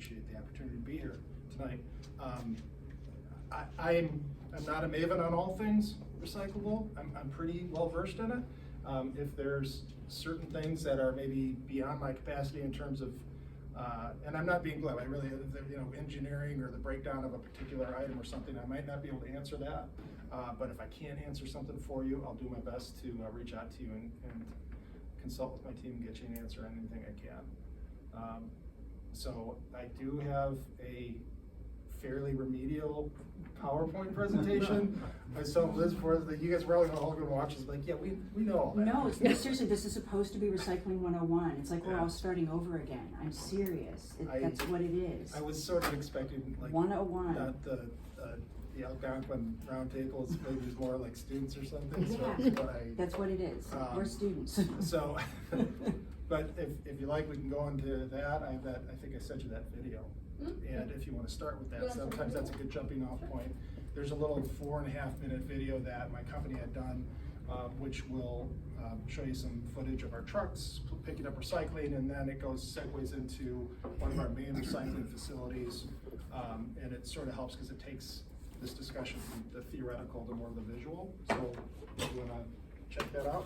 appreciate the opportunity to be here tonight. I'm not a maven on all things recyclable. I'm pretty well versed in it. If there's certain things that are maybe beyond my capacity in terms of, and I'm not being glib, I really, engineering or the breakdown of a particular item or something, I might not be able to answer that. But if I can't answer something for you, I'll do my best to reach out to you and consult with my team and get you an answer on anything I can. So I do have a fairly remedial PowerPoint presentation. So Liz, you guys probably all going to watch is like, yeah, we know all that. No, seriously, this is supposed to be Recycling 101. It's like we're all starting over again. I'm serious. That's what it is. I was sort of expecting like 101. Not the Algonquin round table is maybe more like students or something. Yeah, So that's what it is. We're students. So, but if you like, we can go into that. I think I sent you that video. And if you want to start with that, sometimes that's a good jumping off point. There's a little 4.5-minute video that my company had done, which will show you some footage of our trucks picking up recycling, and then it segues into one of our main recycling facilities, and it sort of helps because it takes this discussion from the theoretical to more of the visual. So, if you want to check that out.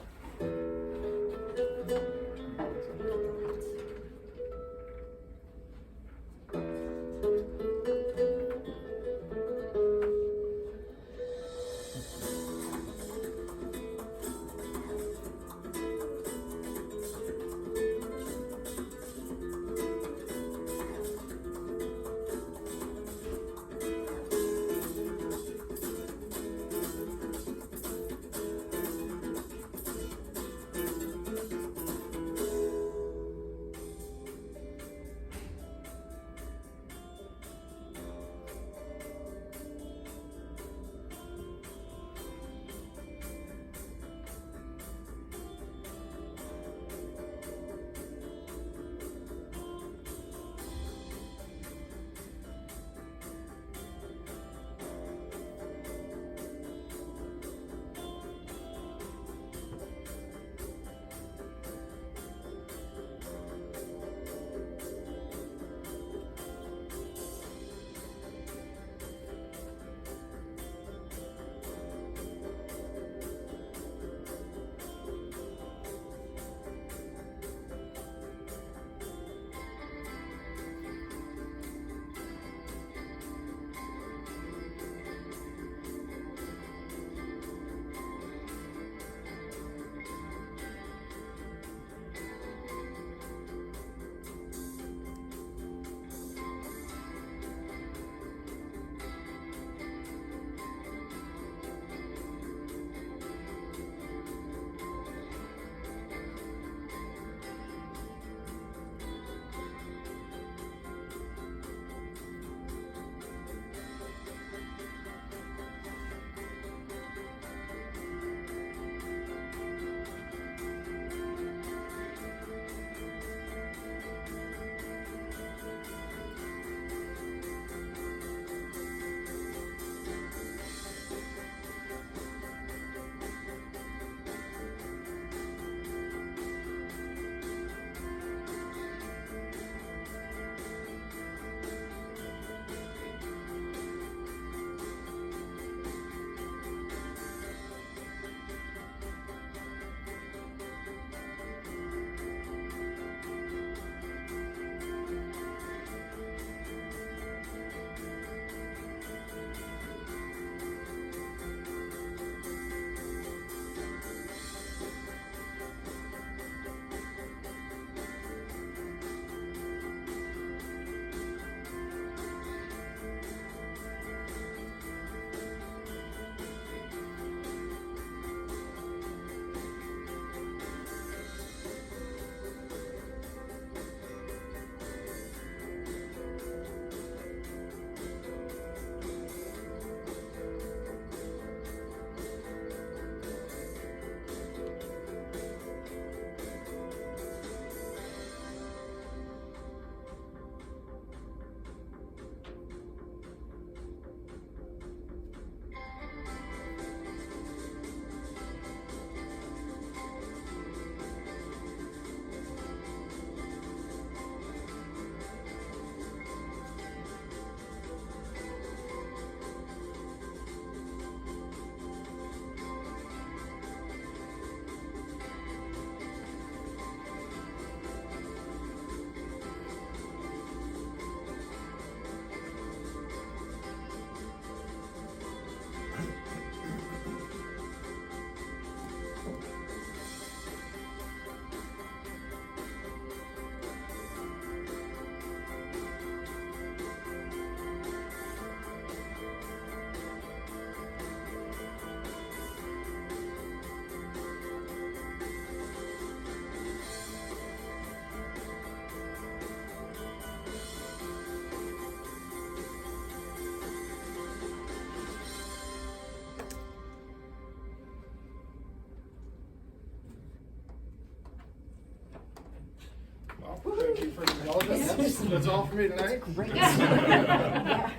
That's all for me tonight. That's great. Yeah.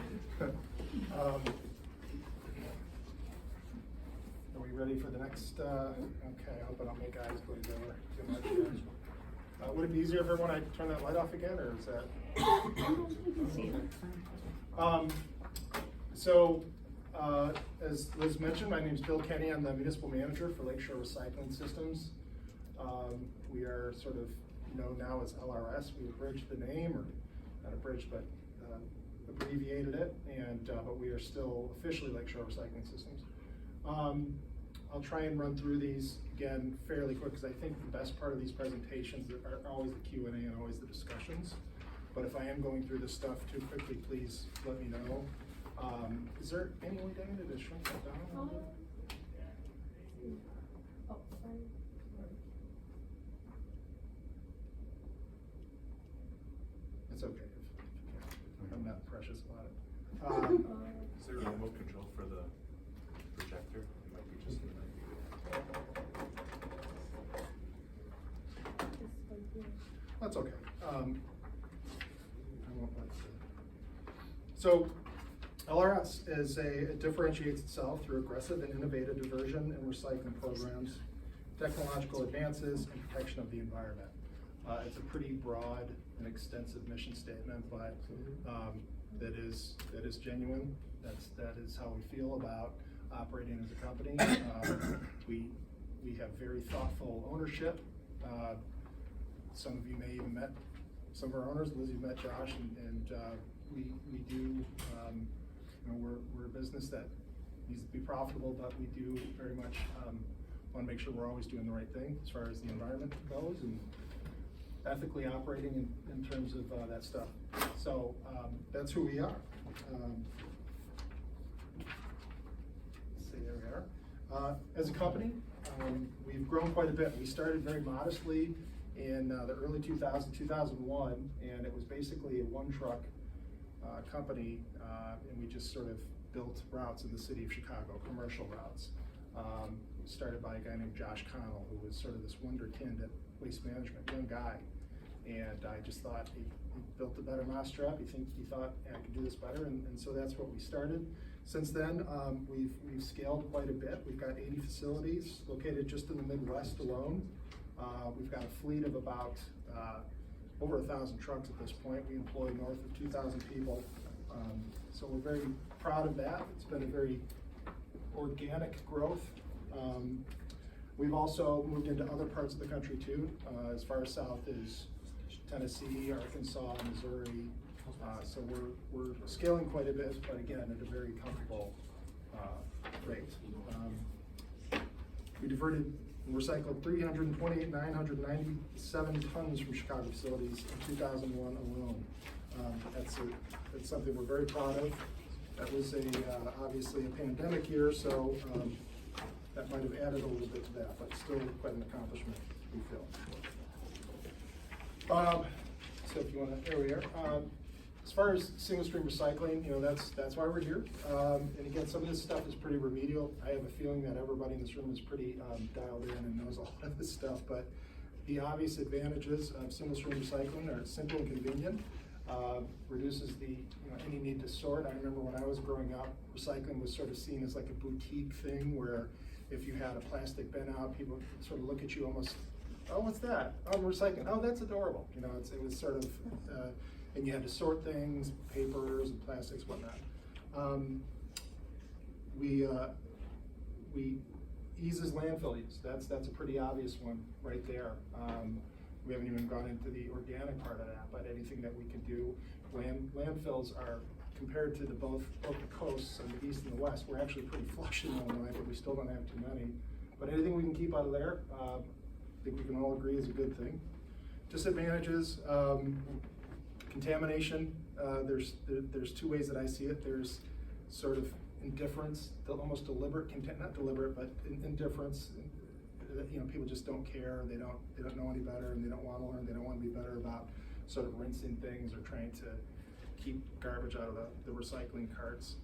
Are we ready for the next, okay, I hope I don't make eyes go together too much here. Would it be easier if everyone I turn that light off again, or is that? As Liz mentioned, my name is Bill Kenney. I'm the municipal manager for Lakeshore Recycling Systems. We are sort of known now as LRS. We abridged the name, or not abridged, but abbreviated it, and but we are still officially Lakeshore Recycling Systems. I'll try and run through these again fairly quick, because I think the best part of these presentations are always the Q&A and always the discussions. But if I am going through this stuff too quickly, please let me know. Is there any way, Diana, to shrink that down a little bit? Oh, sorry. It's okay if I'm not precious about it. Is there a remote control for the projector? It might be just That's okay. I won't let you. So LRS it differentiates itself through aggressive and innovative diversion and recycling programs, technological advances, and protection of the environment. It's a pretty broad and extensive mission statement, but that is genuine. That is how we feel about operating as a company. We have very thoughtful ownership. Some of you may even met some of our owners. Liz, you've met Josh, and we do. We're a business that needs to be profitable, but we do very much want to make sure we're always doing the right thing as far as the environment goes, and ethically operating in terms of that stuff. So that's who we are. Let's see, there we are. As a company, we've grown quite a bit. We started very modestly in the early 2001, and it was basically a one-truck company, and we just sort of built routes in the city of Chicago, commercial routes. Started by a guy named Josh Connell, who was sort of this wonderkind at waste management, young guy. And I just thought he built a better mousetrap. He thought, I could do this better, and so that's what we started. Since then, we've scaled quite a bit. We've got 80 facilities located just in the Midwest alone. We've got a fleet of about over 1,000 trucks at this point. We employ north of 2,000 people. So we're very proud of that. It's been a very organic growth. We've also moved into other parts of the country too, as far south as Tennessee, Arkansas, Missouri. So we're scaling quite a bit, but again, at a very comfortable rate. We diverted and recycled 328,997 tons from Chicago facilities in 2001 alone. That's something we're very proud of. That was obviously a pandemic year, so that might have added a little bit to that, but still quite an accomplishment, we feel. So if you want to, there we are. As far as single stream recycling, that's why we're here. And again, some of this stuff is pretty remedial. I have a feeling that everybody in this room is pretty dialed in and knows a lot of this stuff, but the obvious advantages of single stream recycling are simple and convenient. Reduces the any need to sort. I remember when I was growing up, recycling was sort of seen as like a boutique thing, where if you had a plastic bin out, people would sort of look at you almost, oh, what's that? Oh, I'm recycling. Oh, that's adorable. It was sort of, and you had to sort things, papers and plastics, whatnot. We eases landfill use. That's a pretty obvious one right there. We haven't even gone into the organic part of that, but anything that we can do. Landfills are, compared to both the coasts on the east and the west, we're actually pretty flush in Illinois, but we still don't have too many. But anything we can keep out of there, I think we can all agree is a good thing. Disadvantages, contamination. There's two ways that I see it. There's sort of indifference, almost deliberate, not deliberate, but indifference. People just don't care. They don't know any better, and they don't want to learn. They don't want to be better about sort of rinsing things or trying to keep garbage out of the recycling carts,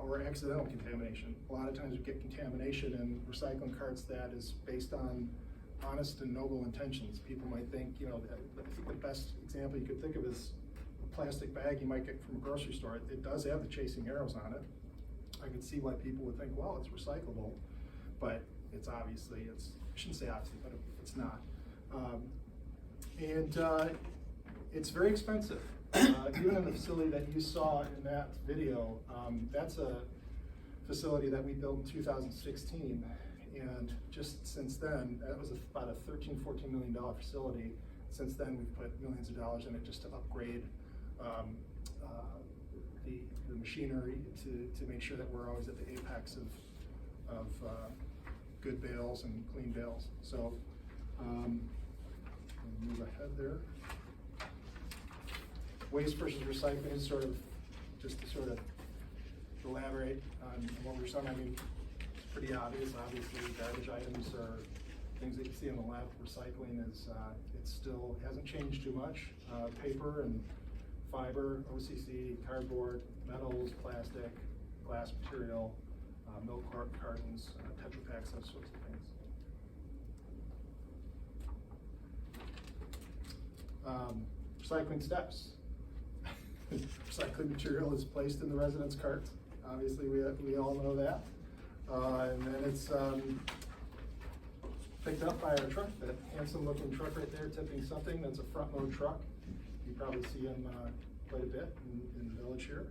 or accidental contamination. A lot of times we get contamination in recycling carts that is based on honest and noble intentions. People might think, I think the best example you could think of is plastic bag you might get from a grocery store, it does have the chasing arrows on it. I can see why people would think, well, it's recyclable, but it's obviously, I shouldn't say obviously, but it's not. It's very expensive. Even in the facility that you saw in that video, that's a facility that we built in 2016. And just since then, that was about a $13–14 million facility. Since then, we've put millions of dollars in it just to upgrade the machinery to make sure that we're always at the apex of good bales and clean bales. So, move ahead there. Waste versus recycling is sort of, just to sort of elaborate on what we were saying. I mean, it's pretty obvious. Obviously, garbage items are things that you see in the lab. Recycling is, it still hasn't changed too much. Paper and fiber, OCC, cardboard, metals, plastic, glass material, milk cartons, Tetra Paks, those sorts of things. Recycling steps. Recycling material is placed in the residence cart. Obviously, we all know that. And then it's picked up by our truck, that handsome looking truck right there tipping something. That's a front load truck. You probably see him quite a bit in the village here.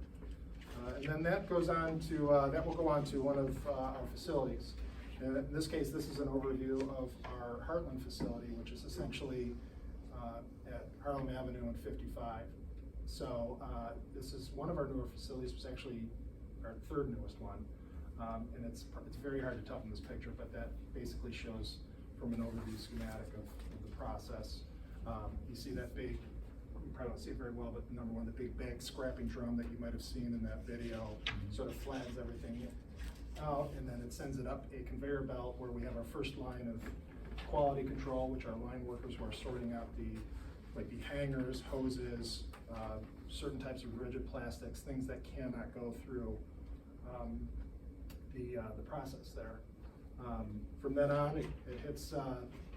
And then that goes on to, that will go on to one of our facilities. And in this case, this is an overview of our Heartland facility, which is essentially at Harlem Avenue and 55. So this is one of our newer facilities. It was actually our third newest one. And it's very hard to tell from this picture, but that basically shows from an overview schematic of the process. You see that big, you probably don't see it very well, but number one, the big bag scrapping drum that you might have seen in that video sort of flattens everything out, and then it sends it up a conveyor belt where we have our first line of quality control, which our line workers who are sorting out like the hangers, hoses, certain types of rigid plastics, things that cannot go through the process there. From then on, it hits,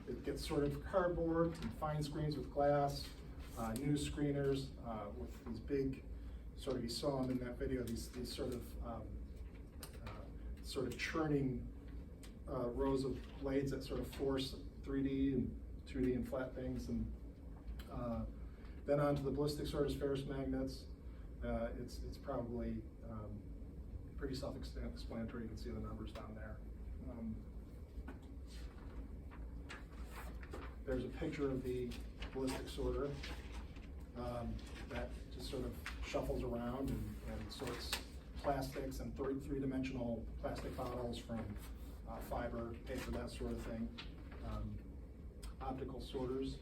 it gets sorted for cardboard, and fine screens with glass, new screeners with these big, sort of you saw them in that video, these sort of churning rows of blades that sort of force 3D and 2D and flat things, and then onto the ballistic sorters, ferrous magnets. It's probably pretty self-explanatory. You can see the numbers down there. There's a picture of the ballistic sorter that just sort of shuffles around and sorts plastics and three-dimensional plastic bottles from fiber, paper, that sort of thing. Optical sorters.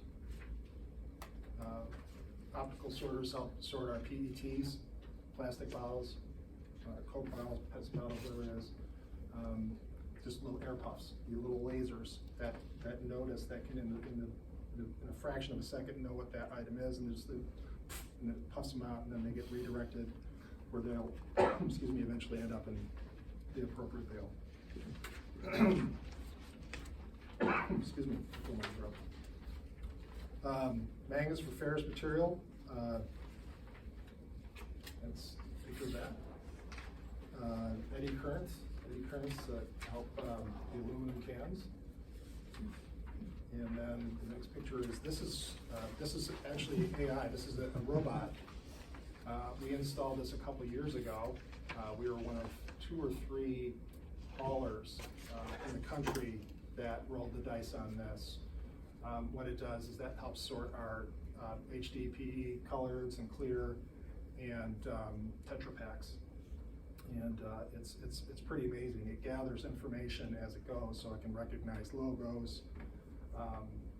Optical sorters help sort our PETs, plastic bottles, Coke bottles, Pepsi bottles, whatever it is. Just little air puffs, the little lasers that notice, that can in a fraction of a second know what that item is, and and it puffs them out, and then they get redirected where they'll excuse me, eventually end up in the appropriate bale. Excuse me, fill my throat. Magnets for ferrous material. That's a picture of that. Eddy currents help the aluminum cans. And then the next picture is, this is actually AI. This is a robot. We installed this a couple years ago. We were one of 2 or 3 haulers in the country that rolled the dice on this. What it does is that helps sort our HD, PE, coloreds and clear, and Tetra Paks. And it's pretty amazing. It gathers information as it goes, so it can recognize logos.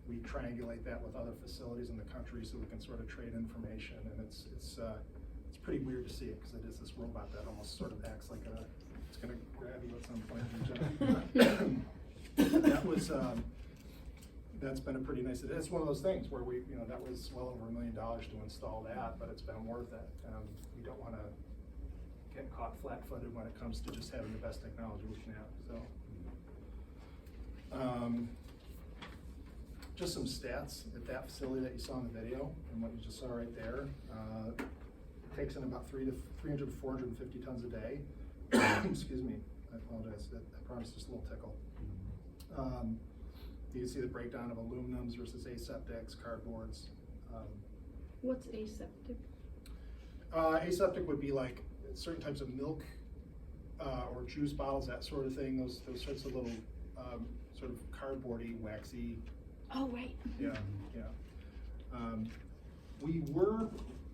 We triangulate that with other facilities in the country so we can sort of trade information, and it's pretty weird to see it because it is this robot that almost sort of acts like it's going to grab you at some point. That's been a pretty nice. It's one of those things where that was well over $1 million to install that, but it's been worth it. We don't want to get caught flat-footed when it comes to just having the best technology we can have. So, just some stats at that facility that you saw in the video and what you just saw right there. Takes in about 300 to 450 tons a day. Excuse me, I apologize. I promise just a little tickle. You can see the breakdown of aluminums versus aseptics, cardboards. What's aseptic? Aseptic would be like certain types of milk or juice bottles, that sort of thing. Those sorts of little sort of cardboardy, waxy. Oh, right. Yeah, yeah. We were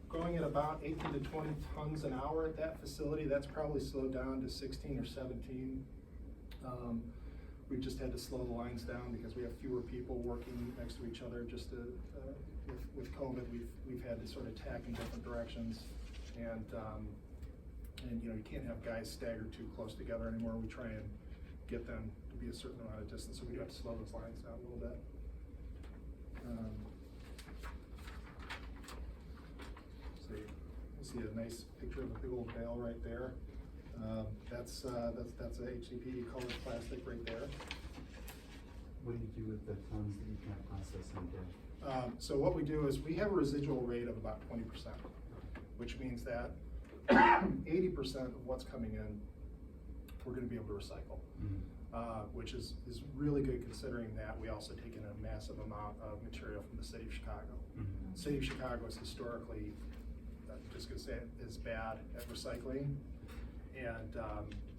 going at about 18 to 20 tons an hour at that facility. That's probably slowed down to 16 or 17. We've just had to slow the lines down because we have fewer people working next to each other. Just to, with COVID, we've had to sort of tack in different directions, and you know, you can't have guys staggered too close together anymore. We try and get them to be a certain amount of distance, so we do have to slow those lines down a little bit. So you see a nice picture of a big old bale right there. That's a HDPE colored plastic right there. What do you do with the tons that you can't process in a day? So what we do is we have a residual rate of about 20%, which means that 80% of what's coming in, we're going to be able to recycle, which is really good considering that we also take in a massive amount of material from the city of Chicago. The city of Chicago is historically, I'm just going to say it, is bad at recycling. And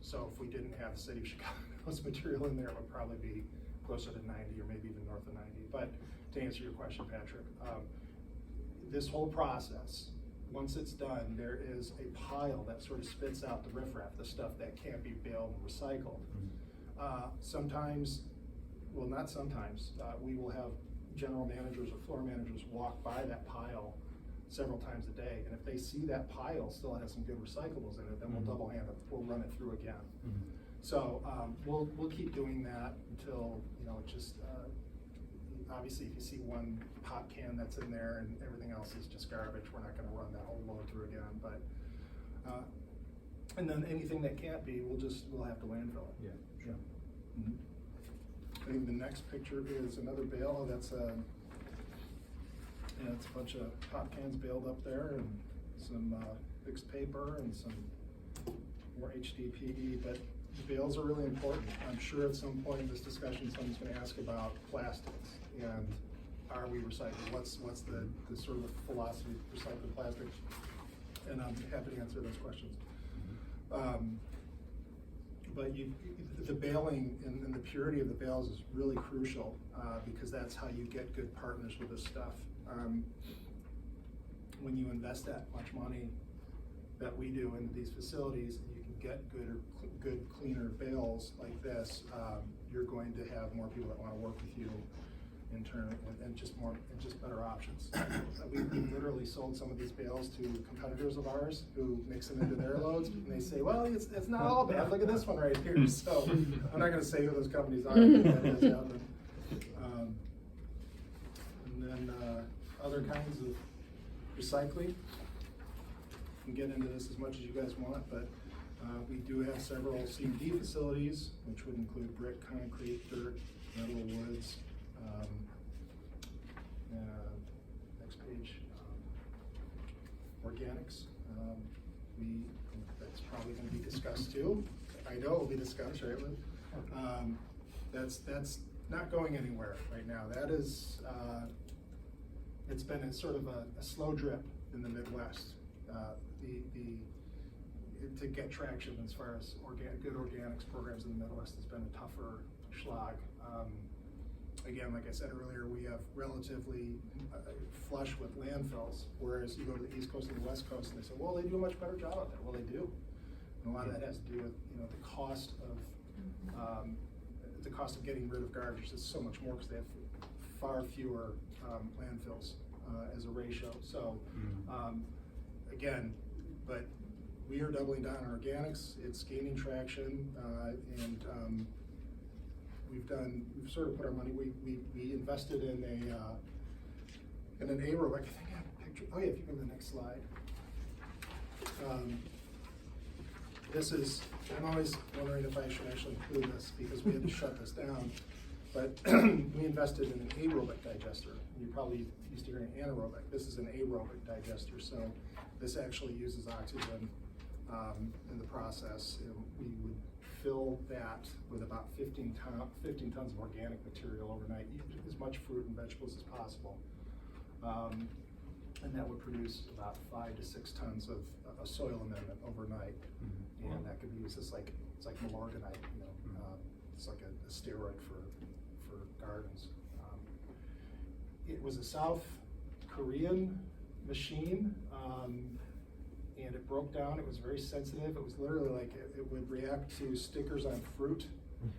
so if we didn't have the city of Chicago's material in there, it would probably be closer to 90 or maybe even north of 90. But to answer your question, Patrick, this whole process, once it's done, there is a pile that sort of spits out the riffraff, the stuff that can't be baled and recycled. Sometimes, well, not sometimes, we will have general managers or floor managers walk by that pile several times a day, and if they see that pile still has some good recyclables in it, then we'll double hand it, we'll run it through again. So we'll keep doing that until, you know, just obviously if you see one pop can that's in there and everything else is just garbage, we're not going to run that whole load through again. But and then anything that can't be, we'll have to landfill it. Yeah, sure. I think the next picture is another bale. That's yeah, it's a bunch of pop cans baled up there and some fixed paper and some more HDPE, but the bales are really important. I'm sure at some point in this discussion someone's going to ask about plastics and are we recycling? What's the sort of the philosophy of recycling plastics? And I'm happy to answer those questions. But the baling and the purity of the bales is really crucial because that's how you get good partners with this stuff. When you invest that much money that we do into these facilities, and you can get good cleaner bales like this, you're going to have more people that want to work with you in turn, and just better options. We've literally sold some of these bales to competitors of ours who mix them into their loads, and they say, well, it's not all bad, look at this one right here. So I'm not going to say who those companies are, but that has happened. And then other kinds of recycling. We can get into this as much as you guys want, but we do have several C&D facilities, which would include brick, concrete, dirt, metal, woods. Next page, organics. That's probably going to be discussed too. I know it will be discussed, right, Lynn? That's not going anywhere right now. That is, it's been a sort of a slow drip in the Midwest. To get traction as far as good organics programs in the Midwest has been a tougher slog. Again, like I said earlier, we have relatively flush with landfills, whereas you go to the East Coast and the West Coast, and they say, well, they do a much better job out there. Well, they do, and a lot of that has to do with the cost of getting rid of garbage is so much more because they have far fewer landfills as a ratio. So again, but we are doubling down on organics. It's gaining traction, and we've sort of put our money. We invested in an aerobic. I think I have a picture. Oh yeah, if you go to the next slide. This is. I'm always wondering if I should actually include this because we had to shut this down. But we invested in an aerobic digester. You're probably used to hearing anaerobic. This is an aerobic digester, so this actually uses oxygen in the process. And we would fill that with about 15 tons of organic material overnight, eat as much fruit and vegetables as possible. And that would produce about 5 to 6 tons of a soil amendment overnight. Mm-hmm. And that could be used as it's like Milorganite, you know, it's like a steroid for gardens. It was a South Korean machine, and it broke down. It was very sensitive. It was literally like it would react to stickers on fruit.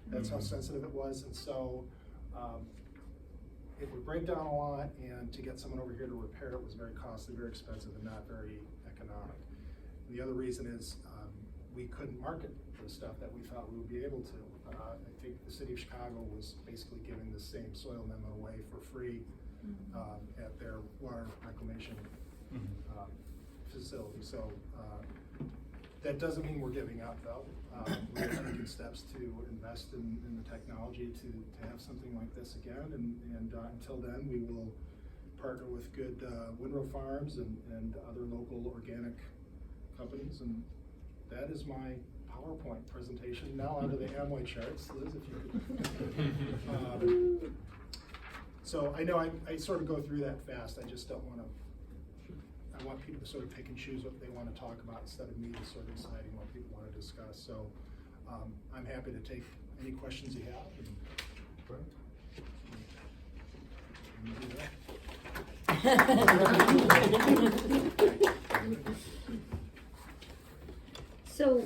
That's how sensitive it was. And so it would break down a lot, and to get someone over here to repair it was very costly, very expensive, and not very economic. And the other reason is we couldn't market the stuff that we thought we would be able to. I think the city of Chicago was basically giving the same soil amendment away for free at their water reclamation facility. So that doesn't mean we're giving up, though. We're taking steps to invest in the technology to have something like this again, and until then, we will partner with good windrow farms and other local organic companies, and that is my PowerPoint presentation. Now onto the Amway charts. Liz, if you could. So I know I sort of go through that fast. I just don't want to. I want people to sort of pick and choose what they want to talk about instead of me just sort of deciding what people want to discuss. So I'm happy to take any questions you have. So,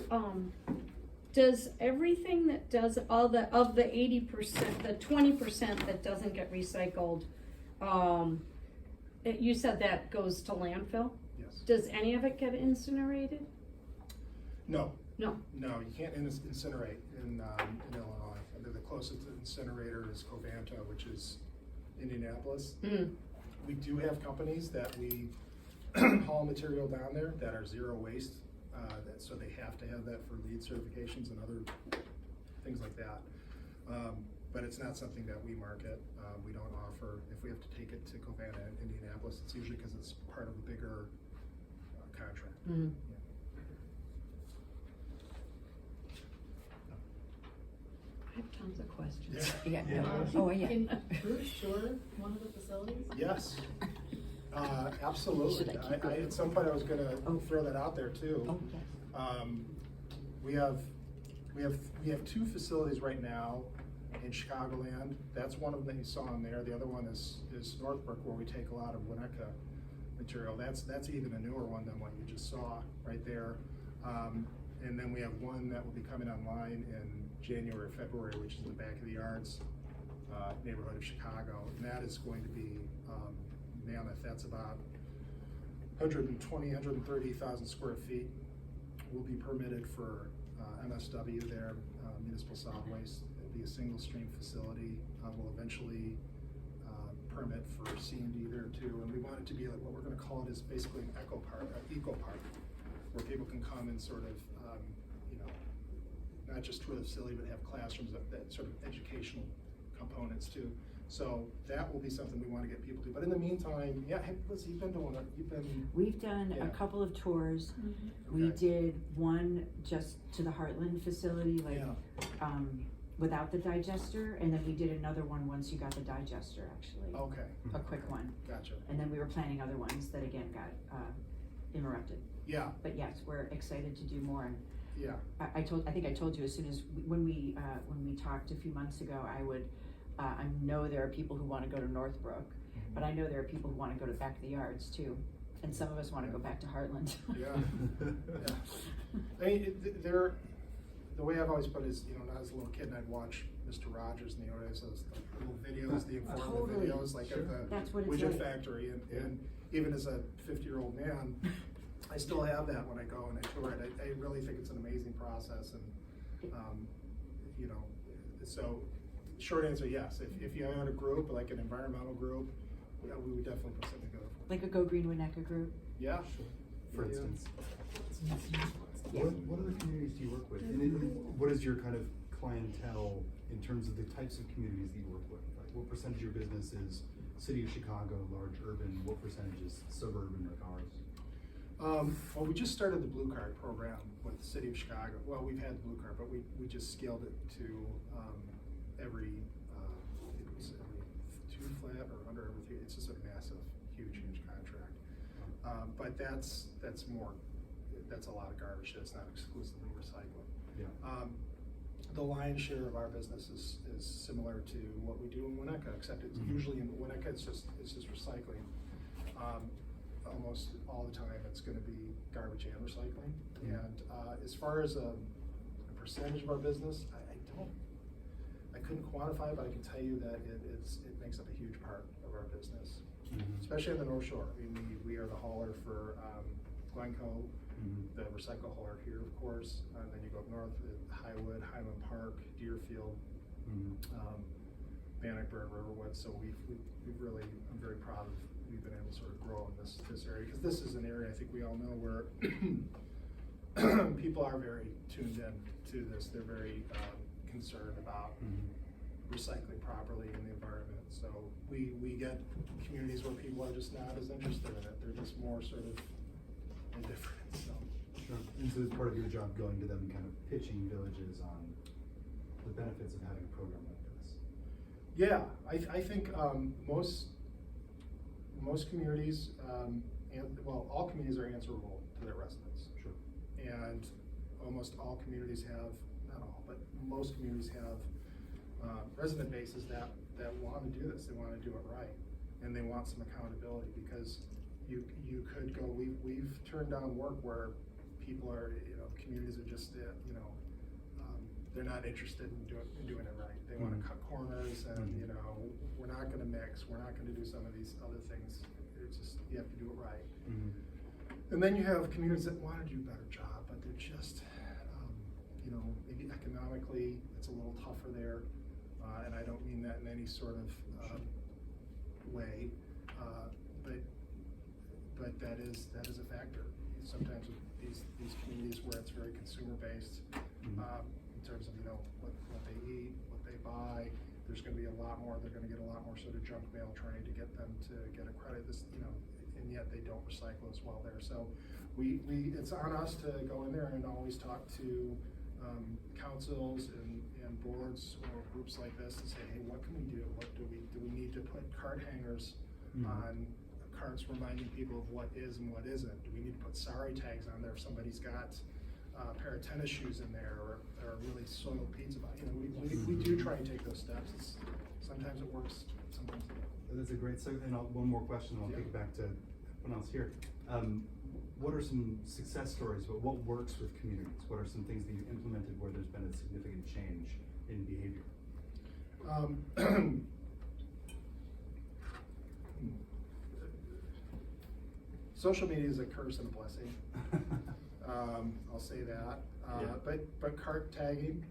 does everything that does of the 80%, the 20% that doesn't get recycled, you said that goes to landfill? Yes. Does any of it get incinerated? No. No. No, you can't incinerate in Illinois. The closest incinerator is Covanta, which is Indianapolis. We do have companies that we haul material down there that are zero waste, so they have to have that for LEED certifications and other things like that. But it's not something that we market. We don't offer. If we have to take it to Covanta in Indianapolis, it's usually because it's part of a bigger contract. Yeah. I have tons of questions. Yeah. Yeah. Oh, yeah. Can Bruce Shore one of the facilities? Yes, absolutely. Should I keep going? At some point I was gonna throw that out there too. Oh, yes. We have 2 facilities right now in Chicagoland. That's one of them that you saw in there. The other one is Northbrook, where we take a lot of Winnetka material. That's even a newer one than what you just saw right there. And then we have one that will be coming online in January, February, which is in the back of the yards neighborhood of Chicago. And that is going to be mammoth. That's about 130,000 square feet. Will be permitted for MSW there, municipal solid waste. It'll be a single stream facility. We'll eventually permit for C&D there too. And we want it to be like, what we're gonna call it is basically an eco park, where people can come and sort of, not just tour the facility, but have classrooms that sort of educational components too. So that will be something we want to get people to. But in the meantime, yeah, hey, Liz, you've been. We've done Yeah. a couple of tours. Mm-hmm. We Okay. did one just to the Heartland facility, like, Yeah. without the digester, and then we did another one once you got the digester, actually. Okay, A quick one. gotcha. And then we were planning other ones that again got interrupted. Yeah, But yes, we're excited to do more. And yeah, I think I told you as soon as when we talked a few months ago, I know there are people who want to go to Northbrook, but I know there are people who want to go to back of the yards too, and some of us want to go back to Heartland. yeah. Yeah. I mean, the way I've always put it is, not as a little kid, I'd watch Mr. Rogers and the others, those little videos, the informative Totally. videos, like Sure. at the That's what it's widget like. factory, and even as a 50-year-old man, I still have that when I go and I tour it. I really think it's an amazing process, and so short answer, yes. If you had a group, like an environmental group, we would definitely put something together. Like a Go Green Winnetka group. Yeah. For Yeah. instance. Yeah. What other communities do you work with? And what is your kind of clientele in terms of the types of communities that you work with? Like, what percentage of your business is city of Chicago, large urban? What percentage is suburban like ours? Well, we just started the Blue Card program with the City of Chicago. Well, we've had the Blue Card, but we just scaled it to every, I think it was every 2 flat or under every 3. It's just a massive, huge contract. But that's a lot of garbage that's not exclusively recycling. Yeah. The lion's share of our business is similar to what we do in Winnetka, except it's usually in Winnetka it's just recycling. Almost all the time it's going to be garbage and recycling. And as far as a percentage of our business, I couldn't quantify it, but I can tell you that it makes up a huge part of our business, especially on the North Shore. I mean, we are the hauler for Glencoe, the recycle hauler here, of course, and then you go up north at Highwood, Highland Park, Deerfield, Bannockburn, Riverwood. So we've really, I'm very proud of, we've been able to sort of grow in this area, because this is an area I think we all know where people are very tuned in to this. They're very concerned about recycling properly in the environment. So we get communities where people are just not as interested in it. They're just more sort of indifferent. So. Sure. And so it's part of your job going to them and kind of pitching villages on the benefits of having a program like this. Yeah, I think most communities, all communities are answerable to their residents. Sure. And almost all communities have, not all, but most communities have resident bases that want to do this. They want to do it right, and they want some accountability, because you could go. We've turned down work where people are, communities are just, they're not interested in doing it right. They want to cut corners, and we're not going to mix. We're not going to do some of these other things. It's just, you have to do it right. And then you have communities that want to do a better job, but they're just, maybe economically it's a little tougher there. And I don't mean that in any sort of way, but that is a factor. Sometimes with these communities where it's very consumer based, in terms of what they eat, what they buy, there's going to be a lot more. They're going to get a lot more sort of junk mail trying to get them to get a credit. And yet they don't recycle as well there. So it's on us to go in there and always talk to councils and boards or groups like this and say, hey, what can we do? What do we need to put cart hangers on carts reminding people of what is and what isn't? Do we need to put sorry tags on there if somebody's got a pair of tennis shoes in there or a really soiled pizza box? We do try and take those steps. Sometimes it works, sometimes it doesn't. That's a great segue. And one more question, and I'll take it back to everyone else here. What are some success stories about what works with communities? What are some things that you implemented where there's been a significant change in behavior? Social media is a curse and a blessing. I'll say that. But cart tagging,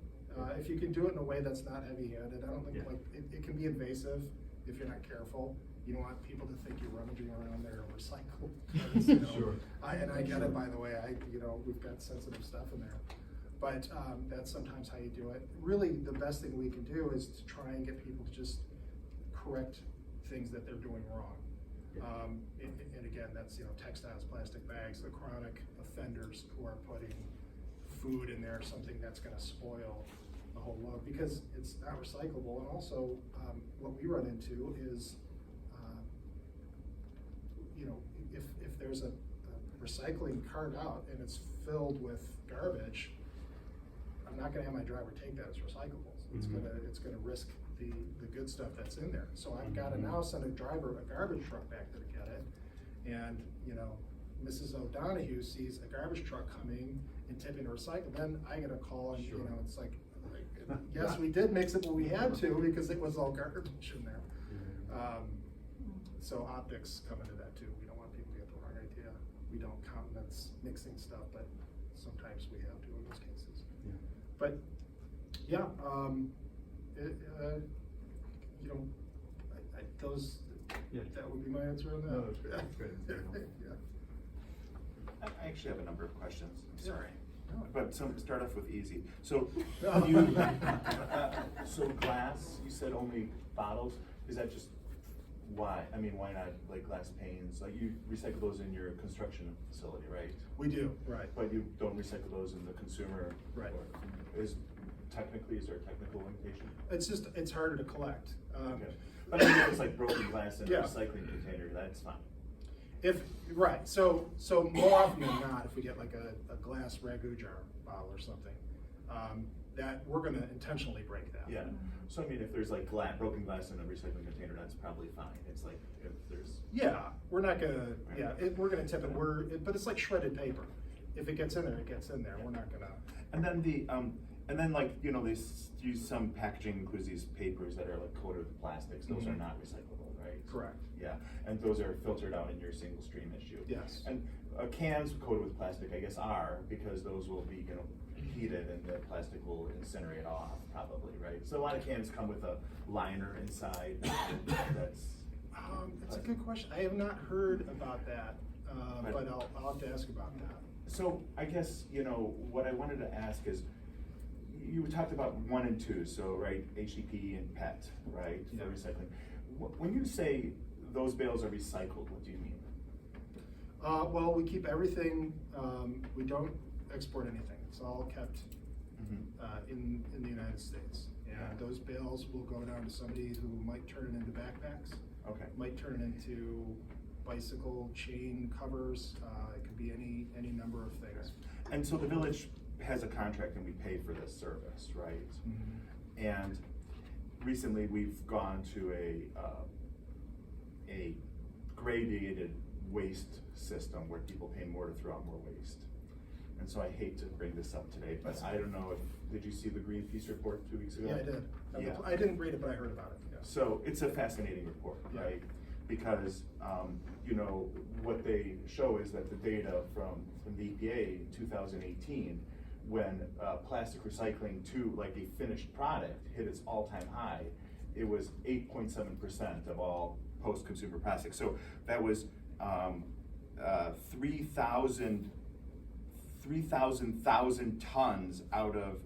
if you can do it in a way that's not heavy-handed, I don't think it can be invasive if you're not careful. You don't want people to think you're rummaging around their recycled carts, Sure. And I get it, by the way. We've got sensitive stuff in there, but that's sometimes how you do it. Really, the best thing we can do is to try and get people to just correct things that they're doing wrong. And again, that's textiles, plastic bags, the chronic offenders who are putting food in there, something that's going to spoil the whole load because it's not recyclable. And also, what we run into is, if there's a recycling cart out and it's filled with garbage, I'm not going to have my driver take that as recyclables. It's gonna risk the good stuff that's in there. So I've got to now send a driver a garbage truck back there to get it, and Mrs. O'Donohue sees a garbage truck coming and tipping a recycle. Then I get a call, and it's like, yes, we did mix it, but we had to because it was all garbage in there. So optics come into that too. We don't want people to get the wrong idea. We don't countenance mixing stuff, but sometimes we have to in those cases. But yeah, that would be my answer on that. No, that's great. That's great. I actually have a number of questions. I'm sorry. But start off with easy. So, No. so glass, you said only bottles, is that just, why? I mean, why not like glass panes? Like you recycle those in your construction facility, right? We do, right. But you don't recycle those in the consumer? Right. Or is there a technical limitation? It's harder to collect. Okay. But I mean, it's like broken glass in a Yeah. recycling container, that's fine. Right, so more often than not, if we get like a glass ragu jar bottle or something, that we're gonna intentionally break that. Yeah, so I mean, if there's like broken glass in a recycling container, that's probably fine. It's like, if there's. Yeah, we're not gonna, we're gonna tip it, but it's like shredded paper. If it gets in there, it gets in there, we're not gonna. And then like, you know, they use some packaging includes these papers that are like coated with plastics, those are not recyclable, right? Correct. Yeah, and those are filtered out in your single stream issue. Yes. And cans coated with plastic, I guess, are, because those will be, you know, heated and the plastic will incinerate off, probably, right? So a lot of cans come with a liner inside, that's. That's a good question. I have not heard about that, But- but I'll have to ask about that. So I guess, you know, what I wanted to ask is, you talked about 1 and 2, so, right, HDP and PET, right, for Yeah. recycling. When you say those bales are recycled, what do you mean? Well, we keep everything, we don't export anything. It's all kept in the United States. Yeah. And those bales will go down to somebody who might turn it into backpacks, Okay. might turn it into bicycle chain covers. It could be any number of things. And so the village has a contract and we pay for this service, right? And recently we've gone to a gradated waste system where people pay more to throw out more waste. And so I hate to bring this up today, but I don't know did you see the Greenpeace report 2 weeks ago? Yeah, I did. Yeah. I didn't read it, but I heard about it. Yeah. So it's a fascinating report, Yeah. right? Because, you know, what they show is that the data from the EPA in 2018, when plastic recycling to like a finished product hit its all-time high, it was 8.7% of all post-consumer plastic. So that was 3,000 tons out of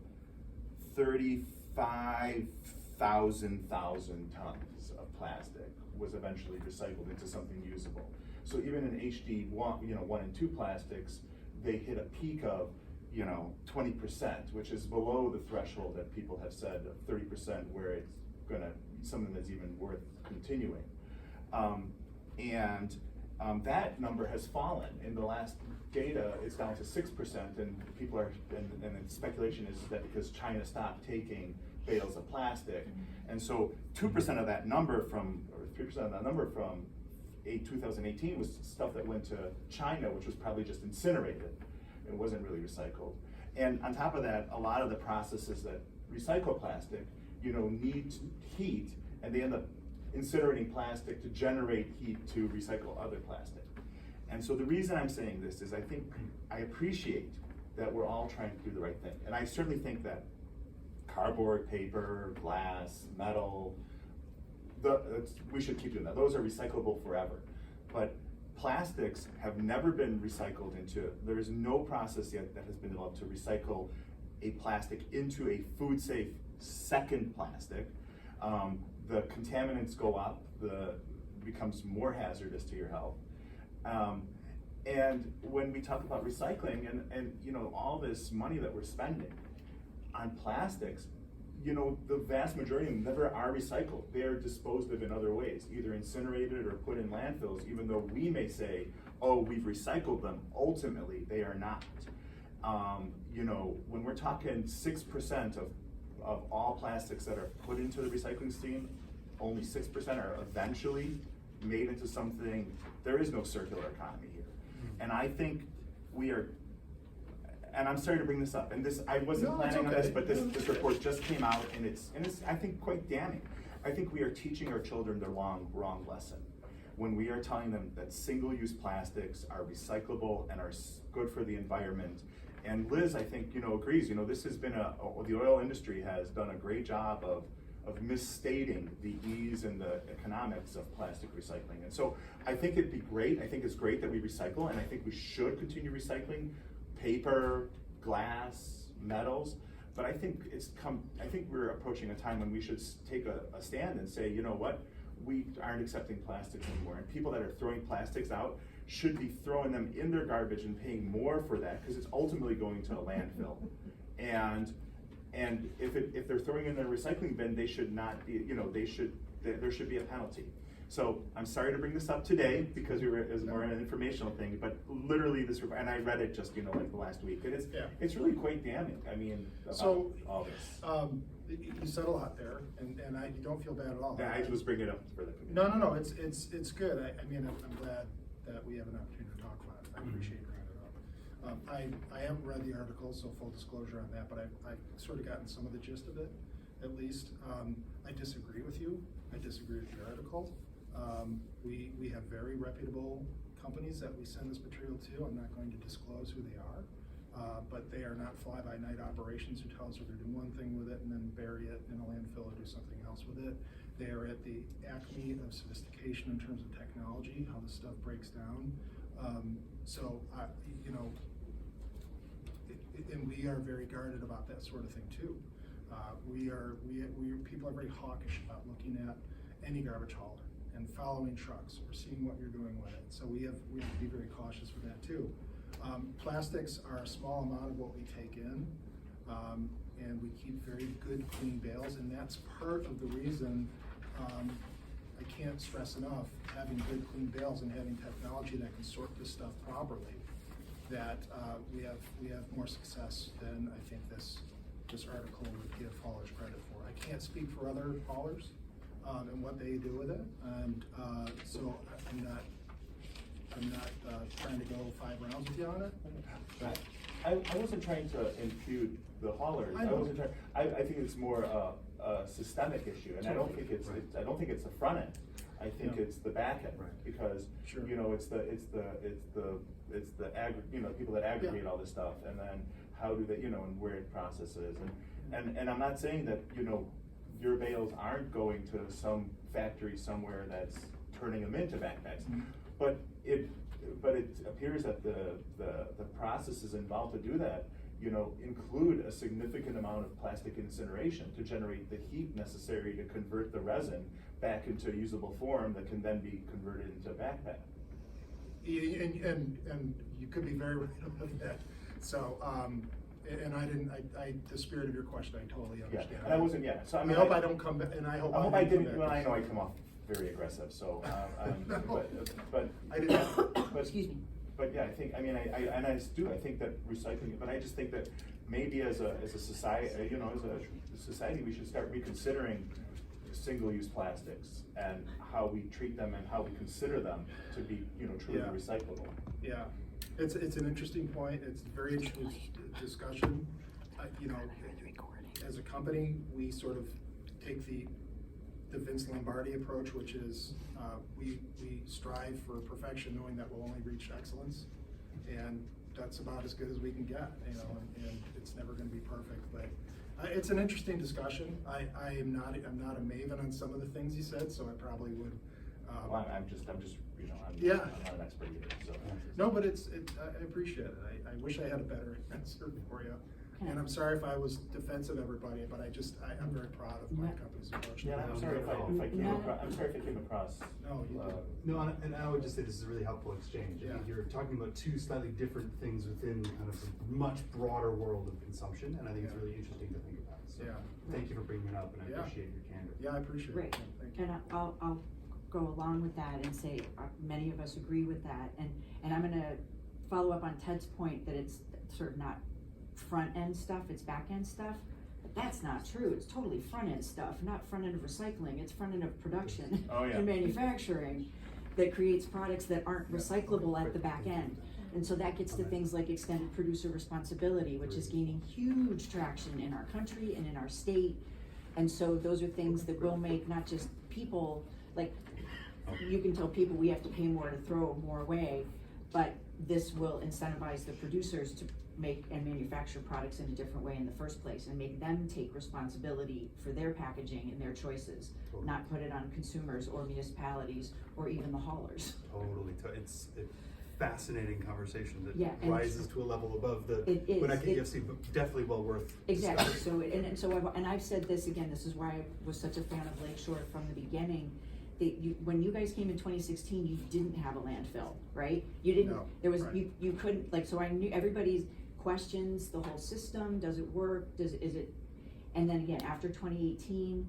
35,000 tons of plastic was eventually recycled into something usable. So even in HD1, you know, 1 and 2 plastics, they hit a peak of, you know, 20%, which is below the threshold that people have said of 30%, where it's gonna be something that's even worth continuing. That number has fallen. In the last data, it's down to 6%, and people are, and the speculation is that because China stopped taking bales of plastic, and so 2% of that number from, or 3% of that number from 2018 was stuff that went to China, which was probably just incinerated. It wasn't really recycled. And on top of that, a lot of the processes that recycle plastic, you know, need heat, and they end up incinerating plastic to generate heat to recycle other plastic. And so the reason I'm saying this is I appreciate that we're all trying to do the right thing. And I certainly think that cardboard, paper, glass, metal, we should keep doing that. Those are recyclable forever. But plastics have never been recycled into, there is no process yet that has been developed to recycle a plastic into a food safe second plastic. The contaminants go up, becomes more hazardous to your health. And when we talk about recycling and you know, all this money that we're spending on plastics, you know, the vast majority of them never are recycled. They are disposed of in other ways, either incinerated or put in landfills, even though we may say, oh, we've recycled them. Ultimately, they are not. You know, when we're talking 6% of all plastics that are put into the recycling stream, only 6% are eventually made into something. There is no circular economy here. And I think we are, and I'm sorry to bring this up, and this, I wasn't No, it's planning on okay. this, but this report just came out, and it's I think quite damning. I think we are teaching our children the wrong lesson when we are telling them that single-use plastics are recyclable and are good for the environment. And Liz, I think, you know, agrees. You know, this has been the oil industry has done a great job of misstating the ease and the economics of plastic recycling. And so I think it'd be great. I think it's great that we recycle, and I think we should continue recycling paper, glass, metals. But I think I think we're approaching a time when we should take a stand and say, you know what, we aren't accepting plastics anymore. And people that are throwing plastics out should be throwing them in their garbage and paying more for that, because it's ultimately going to a landfill. And if they're throwing in their recycling bin, they should not be, there should be a penalty. So I'm sorry to bring this up today because it was more an informational thing, but literally and I read it just, like the last week, and it's really quite damning. I mean, about all this. You said a lot there, and you don't feel bad at all. Yeah, I was bringing it up for the community. No, it's good. I'm glad that we have an opportunity to talk about it. I appreciate you bringing it up. I haven't read the article, so full disclosure on that, but I've sort of gotten some of the gist of it, at least. I disagree with you. I disagree with your article. We have very reputable companies that we send this material to. I'm not going to disclose who they are, but they are not fly-by-night operations who tell us we're going to do one thing with it and then bury it in a landfill or do something else with it. They are at the acme of sophistication in terms of technology, how the stuff breaks down. And we are very guarded about that sort of thing too. People are very hawkish about looking at any garbage hauler and following trucks or seeing what you're doing with it. So we have to be very cautious with that too. Plastics are a small amount of what we take in, and we keep very good clean bales, and that's part of the reason I can't stress enough having good clean bales and having technology that can sort this stuff properly, that we have more success than I think this article would give haulers credit for. I can't speak for other haulers and what they do with it, and so I'm not trying to go 5 rounds with you on it. Right. I wasn't trying to impute the haulers. I think it's more a systemic issue, and I don't think it's the front end. I think it's the back end, because it's the people that aggregate all this stuff, and then how do they, and where it processes, and I'm not saying that your bales aren't going to some factory somewhere that's turning them into backpacks, but it appears that the processes involved to do that include a significant amount of plastic incineration to generate the heat necessary to convert the back into a usable form that can then be converted into a backpack. And you could be very right about that. So, the spirit of your question, I totally understand. Yeah, and I wasn't, so I hope I don't come back, and I hope I didn't, well, I know I come off very aggressive, so, No. but I didn't. Excuse me. But yeah, I think that recycling, but I just think that maybe as a society, as a society, we should start reconsidering single-use plastics and how we treat them and how we consider them to be, truly recyclable. Yeah, it's an interesting point. It's a very interesting discussion. As a company, we sort of take the Vince Lombardi approach, which is we strive for perfection, knowing that we'll only reach excellence, and that's about as good as we can get. And it's never going to be perfect, but it's an interesting discussion. I'm not a maven on some of the things he said, so I probably would. Well, I'm just I'm not an expert either. So. No, but I appreciate it. I wish I had a better answer for you. And I'm sorry if I was defensive, everybody, but I'm very proud of my company's approach. Yeah, I'm sorry if I came across. No, you didn't. No, and I would just say this is a really helpful exchange. I think you're talking about two slightly different things within kind of a much broader world of consumption, and I think it's really interesting to think about. So thank you for bringing it up, and I appreciate your candor. Yeah, I appreciate Great. it. Thank you. And I'll go along with that and say many of us agree with that, and I'm gonna follow up on Ted's point that it's sort of not front end stuff, it's back end stuff. But that's not true. It's totally front end stuff, not front end of recycling. It's front end of production and manufacturing that creates products that aren't recyclable at the back end. And so that gets to things like extended producer responsibility, which is gaining huge traction in our country and in our state. And so those are things that will make not just people, like you can tell people we have to pay more to throw more away, but this will incentivize the producers to make and manufacture products in a different way in the first place and make them take responsibility for their packaging and their choices, not put it on consumers or municipalities or even the haulers. Totally. fascinating conversation that Yeah, and- rises to a level above the It is. Winnetka EFC, but definitely well worth Exactly, discussing. so I've said this again, this is why I was such a fan of Lakeshore from the beginning. When you guys came in 2016, you didn't have a landfill, right? You didn't, No, there was, right. you couldn't, like, so I knew everybody's questions, the whole system, does it work, is it, and then again, after 2018,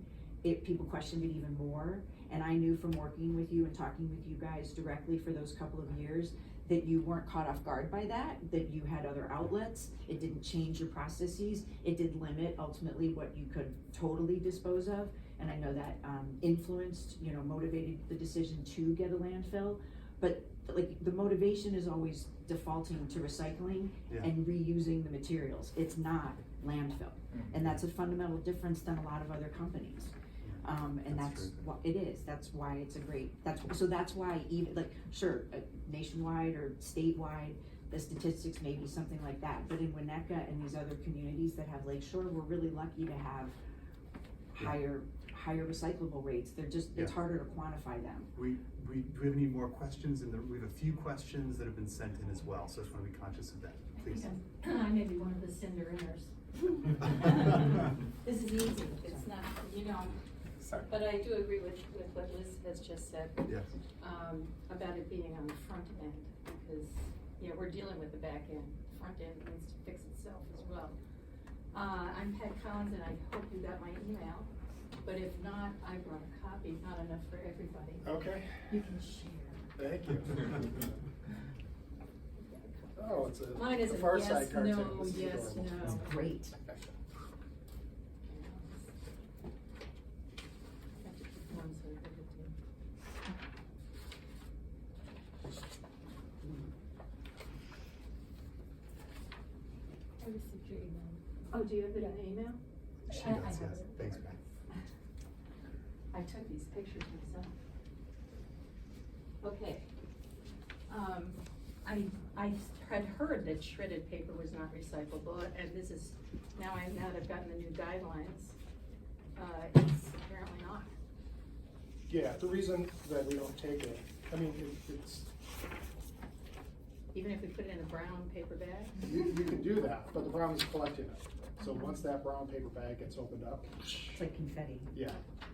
people questioned it even more. And I knew from working with you and talking with you guys directly for those couple of years that you weren't caught off guard by that you had other outlets. It didn't change your processes. It did limit ultimately what you could totally dispose of. And I know that influenced, motivated the decision to get a landfill. But like the motivation is always defaulting to recycling Yeah. and reusing the materials. It's not landfill. And that's a fundamental difference than a lot of other companies. And That's that's true. what it is, that's why it's a great, that's why even, like, sure, nationwide or statewide, the statistics may be something like that, but in Winnetka and these other communities that have Lakeshore, we're really lucky to have higher recyclable rates, they're just, it's Yeah. harder to quantify them. Do we have any more questions? We have a few questions that have been sent in as well, so I just want to be conscious of that, please. I may be one of the Cinderellas. This is easy, it's not, Sorry. but I do agree with what Liz has just said, Yes. about it being on the front end, because, we're dealing with the back end. Front end needs to fix itself as well. I'm Pat Collins, and I hope you got my email, but if not, I brought a copy, not enough for everybody. Okay, You can share. thank you. Oh, it's a Mine is a a Far yes, Side cartoon. no, This is yes, adorable. no. It's great. One so good to- I received your email. Oh, do you have it on email? She I does, have yes. it. Thanks, Pat. I took these pictures myself. Okay. I had heard that shredded paper was not recyclable, and this is, now that I've gotten the new guidelines, it's apparently not. Yeah, the reason that we don't take it, I mean, it's, Even if we put it in a brown paper bag? you can do that, but the problem is collecting it. So once that brown paper bag gets opened up, It's like confetti. yeah,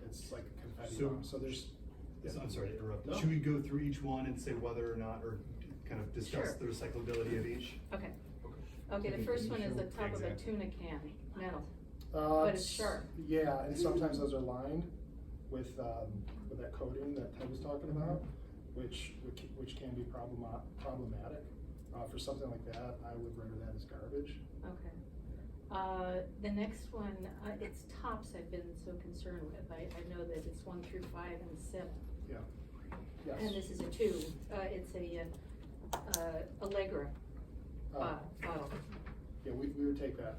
it's like a confetti So- bomb, so there's. So I'm sorry to interrupt. No. Should we go through each one and say whether or not, or kind of discuss Sure. the recyclability of each? Okay. Okay, the first one is the top of a Example. tuna can, metal. Uh, But it's sharp. Yeah, and sometimes those are lined with that coating that Ted was talking about, which can be problematic. For something like that, I would render that as garbage. Okay. The next one, it's tops I've been so concerned with. I know that it's 1 through 5 and 7. Yeah. Yes. And this is a 2. It's a Allegra Uh, bottle. Yeah, we would take that.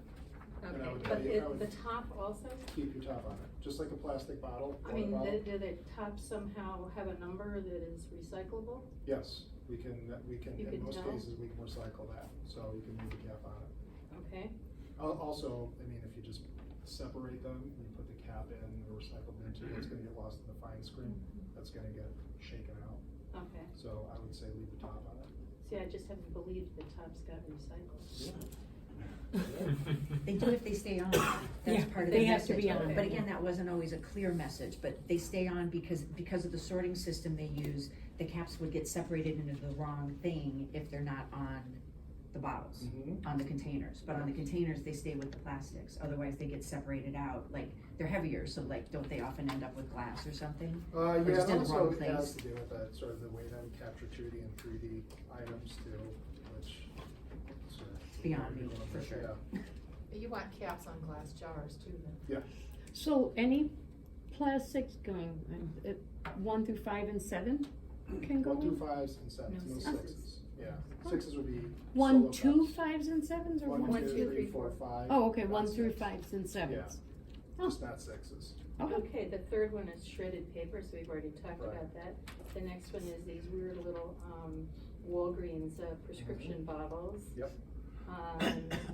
And I Okay, would but tell you- I would- the top also? Keep your top on it, just like a plastic bottle. I water mean, bottle. do the tops somehow have a number that is recyclable? Yes, we can, You in can most tell? cases, we can recycle that, so you can leave the cap on it. Okay, Also, I mean, if you just separate them, you put the cap in, the recycled bin too, it's gonna get lost in the fine screen, that's gonna get shaken out. okay. So I would say leave the top on it. See, I just haven't believed the tops got recycled. They do if they stay on, Yeah, that's part of they the have to message. be on. But again, that wasn't always a clear message, but they stay on because of the sorting system they use, the caps would get separated into the wrong thing if they're not on the bottles, Mhm. on the containers. But on the containers, they stay with the plastics, otherwise they get separated out, like, they're heavier, so like, don't they often end up with glass or something? Or Yeah, just it in the also wrong has place? to do with that, sort of the way that we capture 2D and 3D items too, which. sort of- It's beyond me, for sure. Yeah. But you want caps on glass jars too, then? Yeah, So any plastics going, 1 through 5 and 7 can go 1 through in? 5s and 7s, No no sixes. 6s, yeah, 6s would be. 1, solo 2, cups. 5s and 7s or 1, 1, 2, 2? 3, 4, 5. Oh, okay, not 1 through 6. 5s and 7s. Just not 6s. Okay. Okay, the third one is shredded paper, so we've already talked Right. about that. The next one is these weird little Walgreens prescription bottles. Yep.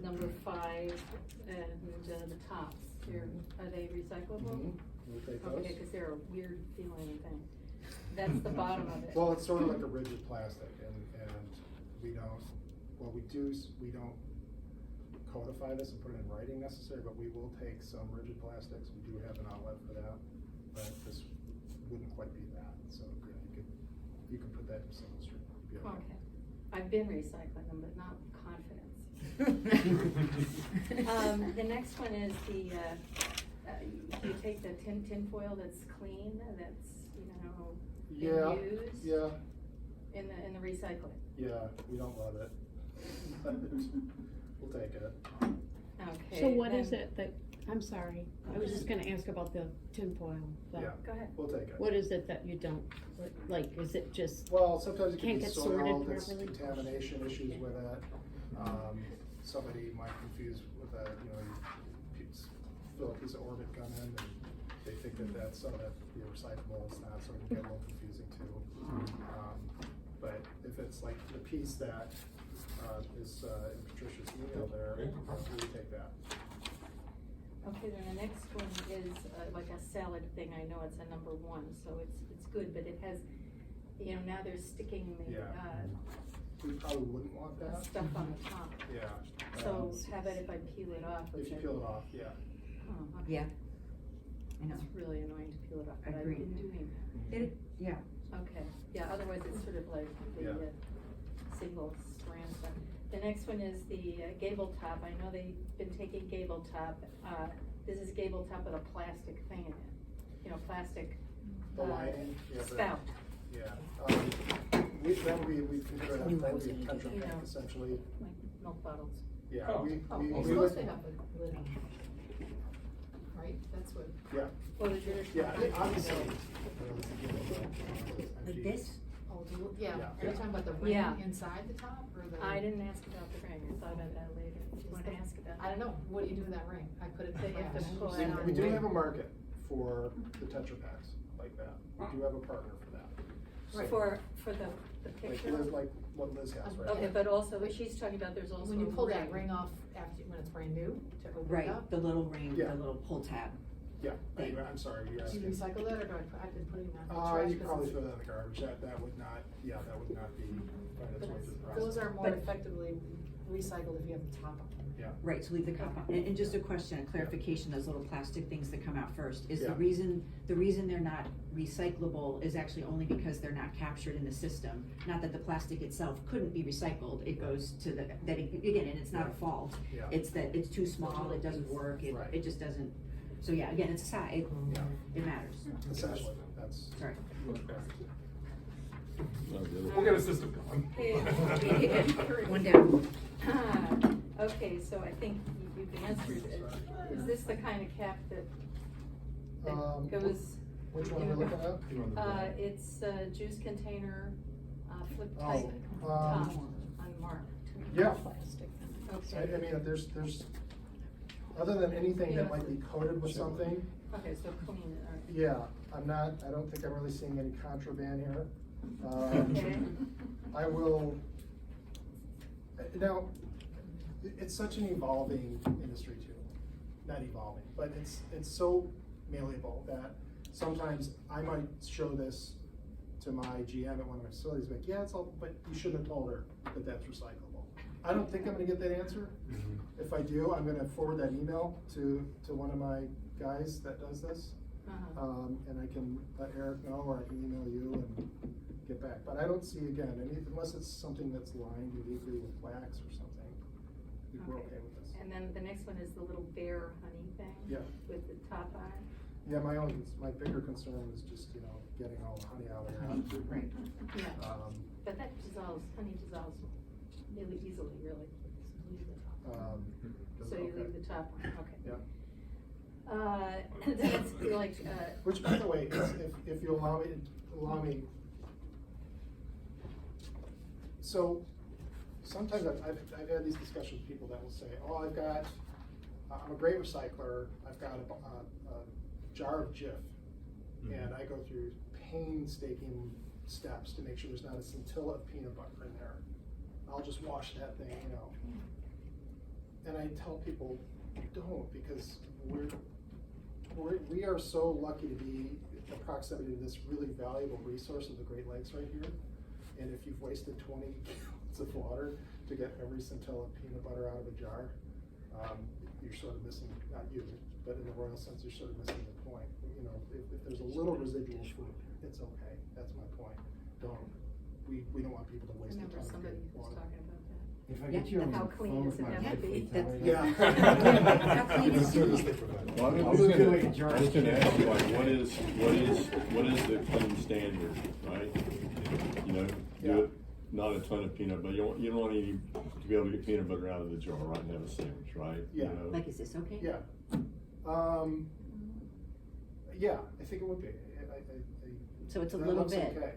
Number 5 and the tops. Are they recyclable? Mhm. We'll take those. Okay, because they're a weird feeling thing. That's the bottom of it. Well, it's sort of like a rigid plastic, and we don't, we don't codify this and put it in writing necessary, but we will take some rigid plastics, we do have an outlet for that, but this wouldn't quite be that, so you could put that in single stream. It'd be okay. Okay, I've been recycling them, but not with confidence. The next one is the, you take the tin foil that's clean, that's, Yeah, been used yeah, in the recycling. yeah, we don't love it. We'll take it. Okay. So what then- is it that, I'm sorry, I was just gonna ask about the tinfoil. Yeah, Go ahead. we'll take it. What is it that you don't, like, is it just, Well, sometimes it can Can't be get soil, sorted there's properly? contamination issues with it. Somebody might confuse with a, you fill a piece of orbit gum in and they think that that's so that be recyclable, it's not, so it can get a little confusing too. But if it's like the piece that is in Patricia's email there, we would take that. Okay, then the next one is like a salad thing. I know it's a number 1, so it's good, but it has, now they're sticking the Yeah. We probably wouldn't want that. stuff on the top. Yeah. So how about if I peel it off? If you peel it off, yeah. Oh, okay. Yeah. I know. It's really annoying to peel it off, but I've Agreed. been doing that. Yeah. Okay, yeah, otherwise it's sort of like the Yeah. single strand stuff. The next one is the gable top. I know they've been taking gable top. This is gable top with a plastic thing in it, plastic The lining, yeah. the- spout. Yeah. We consider that that would be a Tetra You know. Pak essentially. Like milk bottles. Yeah, Oh, we it's would, supposed to have a lid on. Right, that's what. yeah, Well, the traditional. yeah, obviously. Like this? Oh, Yeah. yeah, are you talking about the ring Yeah. inside the top, or the? I didn't ask about the ring. I thought about that later. Do you want to ask about that? I don't know, what do you do with that ring? I put it in So the you have to trash. pull it out. We do have a market for the Tetra Paks like that. We do have a partner for that. So, For the Like picture? Liz, like what Liz has right Okay, now. but also, what she's talking about, there's also When you a pull that ring off after, when it's brand new, to open it Right, up? the little ring, Yeah. the little pull tab. Yeah, anyway, I'm sorry, you're Do you asking. recycle that, or do I've been putting that in the trash? You 'cause probably it's- throw that in the garbage, that would not, yeah, that would not be, right, but that's way it's- through the process. Those are more But- effectively recycled if you have the top on them. Yeah, Right, so leave the cup on. And just a question, a clarification, those little plastic things that come out first, is the Yeah. reason they're not recyclable is actually only because they're not captured in the system. Not that the plastic itself couldn't be recycled, it goes to again, and it's not a fault. Yeah. It's that it's too small, it doesn't work, Right. it just doesn't, so yeah, again, it's a size, yeah, it matters. essentially, that's. Sorry. We'll get a system going. One down. Okay, so I think you've answered it. Is this the kind of cap that goes? Which one are we looking at? It's a juice container, flip Oh, type top um, unmarked. Yeah. plastic? Okay. I mean, there's, other than anything that might be coated with something, Okay, so clean, all right. yeah, I don't think I'm really seeing any contraband here. Okay. I will, now, it's such an evolving industry too. Not evolving, but it's so malleable that sometimes I might show this to my GM at one of my facilities, like, yeah, it's all, but you shouldn't have told her that that's recyclable. I don't think I'm gonna get that answer. If I do, I'm gonna forward that email to one of my guys that does this. Uh-huh. And I can let Eric know, or I can email you and get back. But I don't see, again, unless it's something that's lined uniquely with wax or something, we're okay with this. And then the next one is the little bear honey thing? Yeah. With the top on it? Yeah, my bigger concern was just, getting all the honey out of there. Right. Yeah, But but that dissolves, honey dissolves really easily, really. So you leave the top one, okay. Yeah. Then it's like, Which, by the way, if you allow me. So, sometimes I've had these discussions with people that will say, oh, I'm a great recycler, I've got a jar of Jif, and I go through painstaking steps to make sure there's not a scintilla of peanut butter in there. I'll just wash that thing, And I tell people, don't, because we are so lucky to be in proximity to this really valuable resource of the Great Lakes right here. And if you've wasted 20 gallons of water to get every scintilla of peanut butter out of a jar, you're sort of missing, not you, but in the royal sense, you're sort of missing the point. You know, if there's a little residual food, it's okay, that's my point. We don't want people to I waste a remember ton of somebody good was water. talking about that. If I Yeah, get you on and how the clean phone does with it my have to be? monthly tally. Yeah. How clean is Sort of it? stick with that. Well, I was gonna ask you, like, what is the clean standard, right? You know, Yeah. do it, not a ton of peanut butter, you don't want any, to be able to get peanut butter out of the jar, right, and have a sandwich, right? You Yeah. know? Like, is this okay? Yeah. Yeah, I think it would be. So it's a that little looks bit. okay.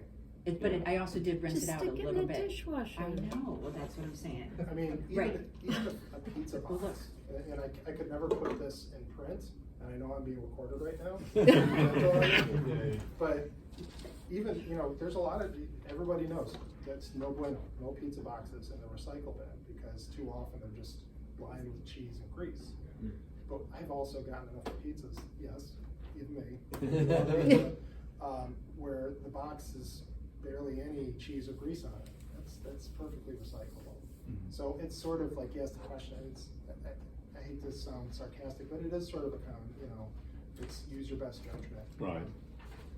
But I also did rinse Just it out a stick it little in the bit. dishwasher. I know, well, that's what I'm saying. I mean, Right. even a pizza Well, look. box, and I could never put this in print, and I know I'm being recorded right now. Yeah. But even, you know, there's a lot of, everybody knows, that's no bueno, no pizza boxes in the recycle bin, because too often they're just lined with cheese and grease. But I've also gotten enough pizzas, yes, even me, where the box is barely any cheese or grease on it. That's perfectly recyclable. Mhm. So it's sort of like, yes, the question is, I hate to sound sarcastic, but it is sort of a you know, it's use your best judgment. Right.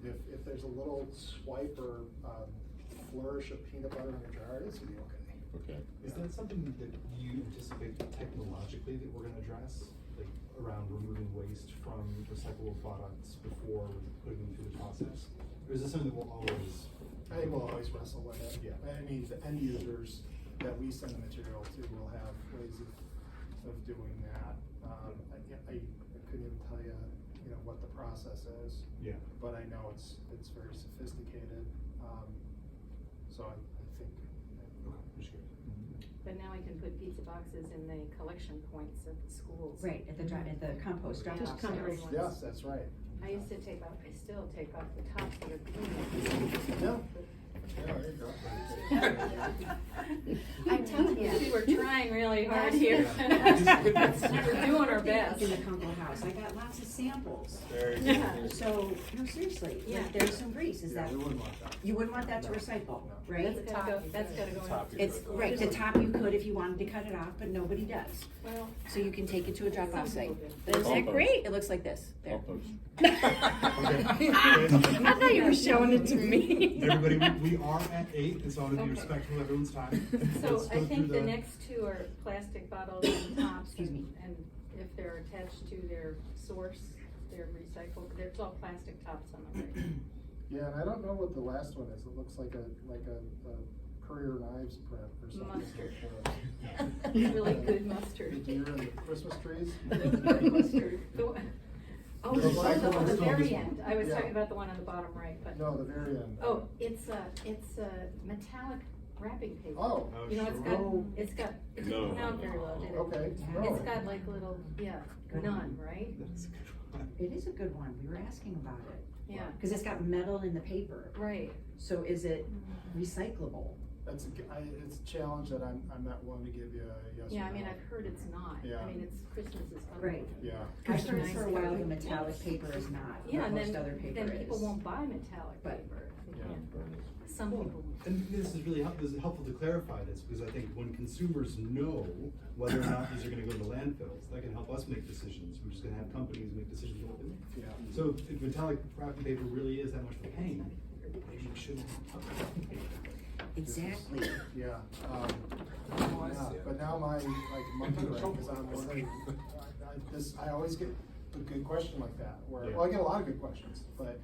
If there's a little swipe or flourish of peanut butter in a jar, it's gonna be okay. Okay. Is that something that you anticipate technologically that we're gonna address, like around removing waste from recyclable products before putting them through the process? Or is this something that will always? I think we'll always wrestle with it. Yeah. I mean, the end users that we send the material to will have ways of doing that. I couldn't even tell you, you know, what the process is. Yeah. But I know it's very sophisticated. So I think. Okay, just curious. But now we can put pizza boxes in the collection points at the schools. Right, at the compost drop Just off. compost. sites. Yes, that's right. I used to take off, I still take off the tops that are clean. Yeah. Yeah, there you go. I'm telling you. We were trying really hard here. Yeah. We're doing our best. In the Kunkel house, I got lots of samples. Yeah. So, no, seriously, Yeah. like, there's some grease, is Yeah, that, we wouldn't want that. you wouldn't want that to No. recycle, No. right? That's gotta go, that's gotta go in. It's, right, the top you could if you wanted to cut it off, but nobody does. Well, So you can take it to a drop-off Some site. people do. But isn't that Compost. great? It looks like this, there. Compost. I thought you were showing it to me. Everybody, we are at 8, and so I want to be Okay. respectful of everyone's time. so Let's I go think through the next two are plastic bottles and tops. Excuse me. And if they're attached to their source, they're recycled, it's all plastic tops on them, right? Yeah, and I don't know what the last one is. It looks like a Courier Knives print or something. Mustard. Really good mustard. The deer and the Christmas trees. Mustard. Oh, The the one on the recyclable very is- end, I was Yeah. talking about the one on the bottom right, but. No, the very end. Oh, it's a metallic wrapping paper. Oh. Oh, You know, sure. it's got, it No. didn't come out very well, did it? Okay. It's got like little, yeah, none, right? That's a good one. It is a good one, we were asking about it. Yeah, Cause it's got metal in the paper, right. so is it recyclable? It's a challenge that I'm not willing to give you a yes or no. Yeah, I mean, I've heard it's not. Yeah. I mean, it's, Christmas is coming. Right. Yeah. I've heard for a while the metallic paper is not, Yeah, but and most then, other paper then is. people won't buy metallic But- paper. They Yeah. can't. Some people. And this is really this is helpful to clarify this, because I think when consumers know whether or not these are gonna go to landfills, that can help us make decisions. We're just gonna have companies make decisions on what they make. Yeah. So if metallic wrapping paper really is that much of a pain, maybe we shouldn't. Exactly. Yeah, yeah, but now my, monkey brain is on wondering, I always get a good question like that, where, well, I get a lot of good questions, but,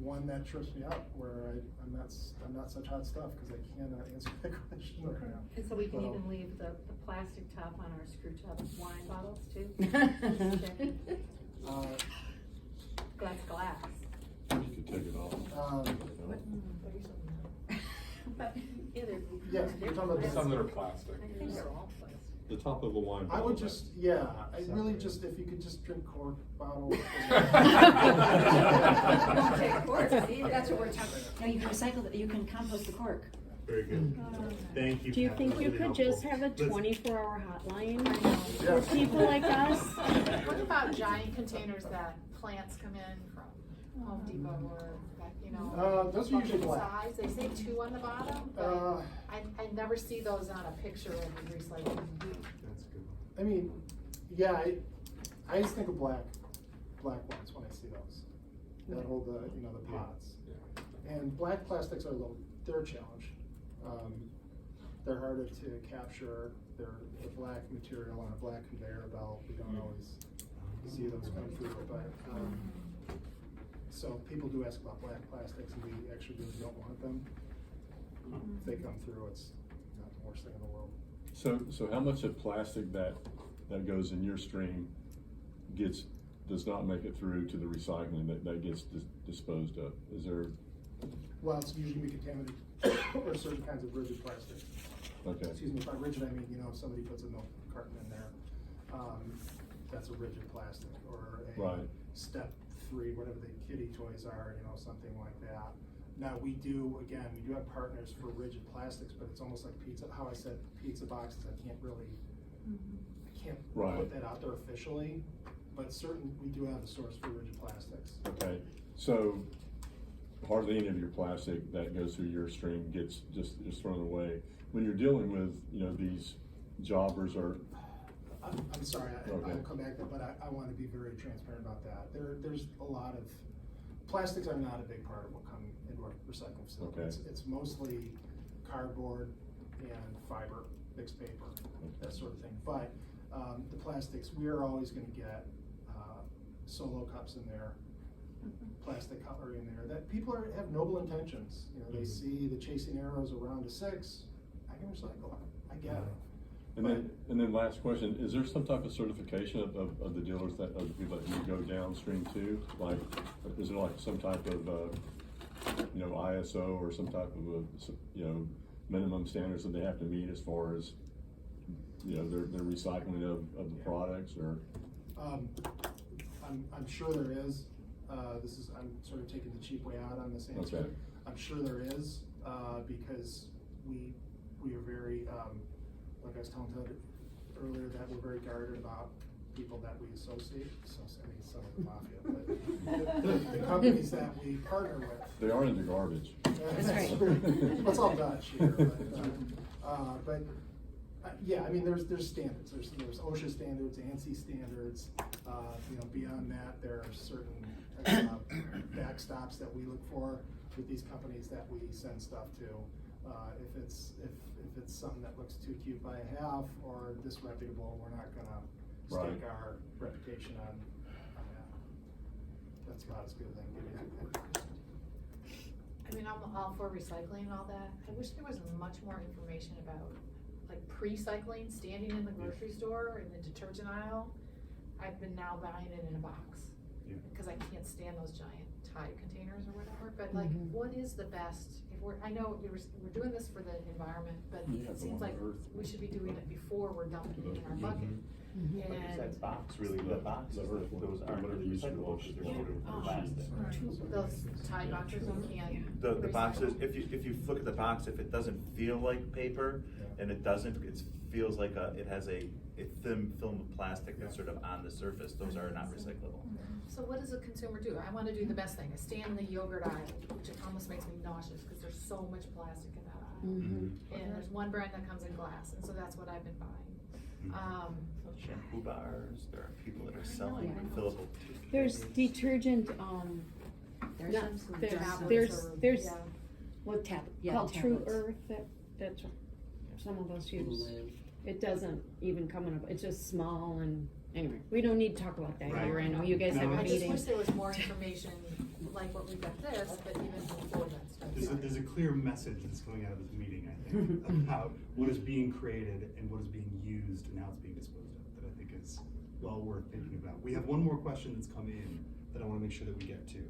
one that trips me up, where I'm not such hot stuff, cause I cannot answer that question right now. And so we can Well- even leave the plastic top on our screw top wine bottles too? Glass. You could take it off. But, yeah, they're. Yes, you're talking about the- Some that are plastic. I think they're all plastic. The top of a wine I bottle. would just, yeah, I really just, if you could just drink cork bottles. Don't take corks either. That's what we're talking, no, you can recycle, you can compost the cork. Very good. Thank you. Do you Pat. think That's you really could just helpful. have a Let's- 24-hour hotline Yeah. for people like us? What about giant containers that plants come in from? Home Depot or, you know. Those are usually bucket black. size. They say 2 on the bottom, Uh, but I never see those on a picture of the recycling. That's a good one. I mean, yeah, I just think of black ones when I see those, that hold the, you know, the pots. And black plastics are they're a challenge. They're harder to capture, they're the black material on a black conveyor belt, we don't always see those come through, but, so people do ask about black plastics, and we actually really don't want them. If they come through, it's not the worst thing in the world. So how much of plastic that goes in your stream does not make it through to the recycling, that gets disposed of? Is there? Well, it's usually contaminated, or certain kinds of rigid plastic. Okay. Excuse me, by rigid I mean, you know, if somebody puts a milk carton in there, that's a rigid plastic, or a Right. step 3, whatever the kiddie toys are, you know, something like that. Now, we do have partners for rigid plastics, but it's almost like how I said pizza boxes, I can't Right. put that out there officially, but we do have a source for rigid plastics. Okay, so hardly any of your plastic that goes through your stream gets just thrown away. When you're dealing with, you know, these jobbers or. I'm sorry, Okay. I'll come back to that, but I want to be very transparent about that. There's a lot of, plastics are not a big part of what come into our recycling facility. Okay. It's mostly cardboard and fiber, mixed paper, that sort of thing. But the plastics, we are always going to get solo cups in there, plastic cutlery in there, that people have noble intentions. You know, they see the chasing arrows around a 6, I can recycle it, I get it. And then last question, is there some type of certification of the dealers of the people that you go downstream to? Like, is there like some type of, you know, ISO or some type of, you know, minimum standards that they have to meet as far as, you know, their recycling of the products, or? I'm sure there is. I'm sort of taking the cheap way out on this answer. Okay. I'm sure there is, because we are very, like I was telling Ted earlier, that we're very guarded about people that we associate, I mean, some of the mafia, but the companies that we partner with. They are in the garbage. That's right. It's all Dutch here, but yeah, I mean, there's standards. There's OSHA standards, ANSI standards. You know, beyond that, there are certain backstops that we look for with these companies that we send stuff to. If it's something that looks too cute by a half or disreputable, we're not gonna stake Right. our reputation on that. That's about as good as I can give you. I mean, I'm all for recycling and all that. I wish there was much more information about, like, pre-cycling, standing in the grocery store, in the detergent aisle. I've been now buying it in a box, Yeah. because I can't stand those giant Tide containers or whatever, but like, what is the best? I know we're doing this for the environment, but Yeah, it the seems one like on Earth. we should be doing it before we're dumping it in our bucket. Like is that box really, the boxes, those aren't Whatever really you said, recyclable because they're yeah. coated with plastic. Those Tide boxes, you can't. The boxes, recycle. if you look at the box, if it doesn't feel like paper, and it doesn't, it feels like it has a thin film of plastic that's sort of on the surface, those are not recyclable. So what does a consumer do? I wanna do the best thing. I stand in the yogurt aisle, which almost makes me nauseous, because there's so much plastic in that aisle. And there's one brand that comes in glass, and so that's what I've been buying. Shampoo bars, there are people that are selling refillable. There's detergent, There's not- some there's, tablets there's, Yeah. what tablet, Yeah, called True tablets. Earth, that's what some of us use. It doesn't even come in a, it's just small and, anyway, we don't need to talk about that here, I know you guys have a I just meeting. wish there was more information, like what we've got this, but even before that stuff. There's a clear message that's coming out of this meeting, I think, about what is being created and what is being used and how it's being disposed of, that I think is well worth thinking about. We have one more question that's come in that I wanna make sure that we get to.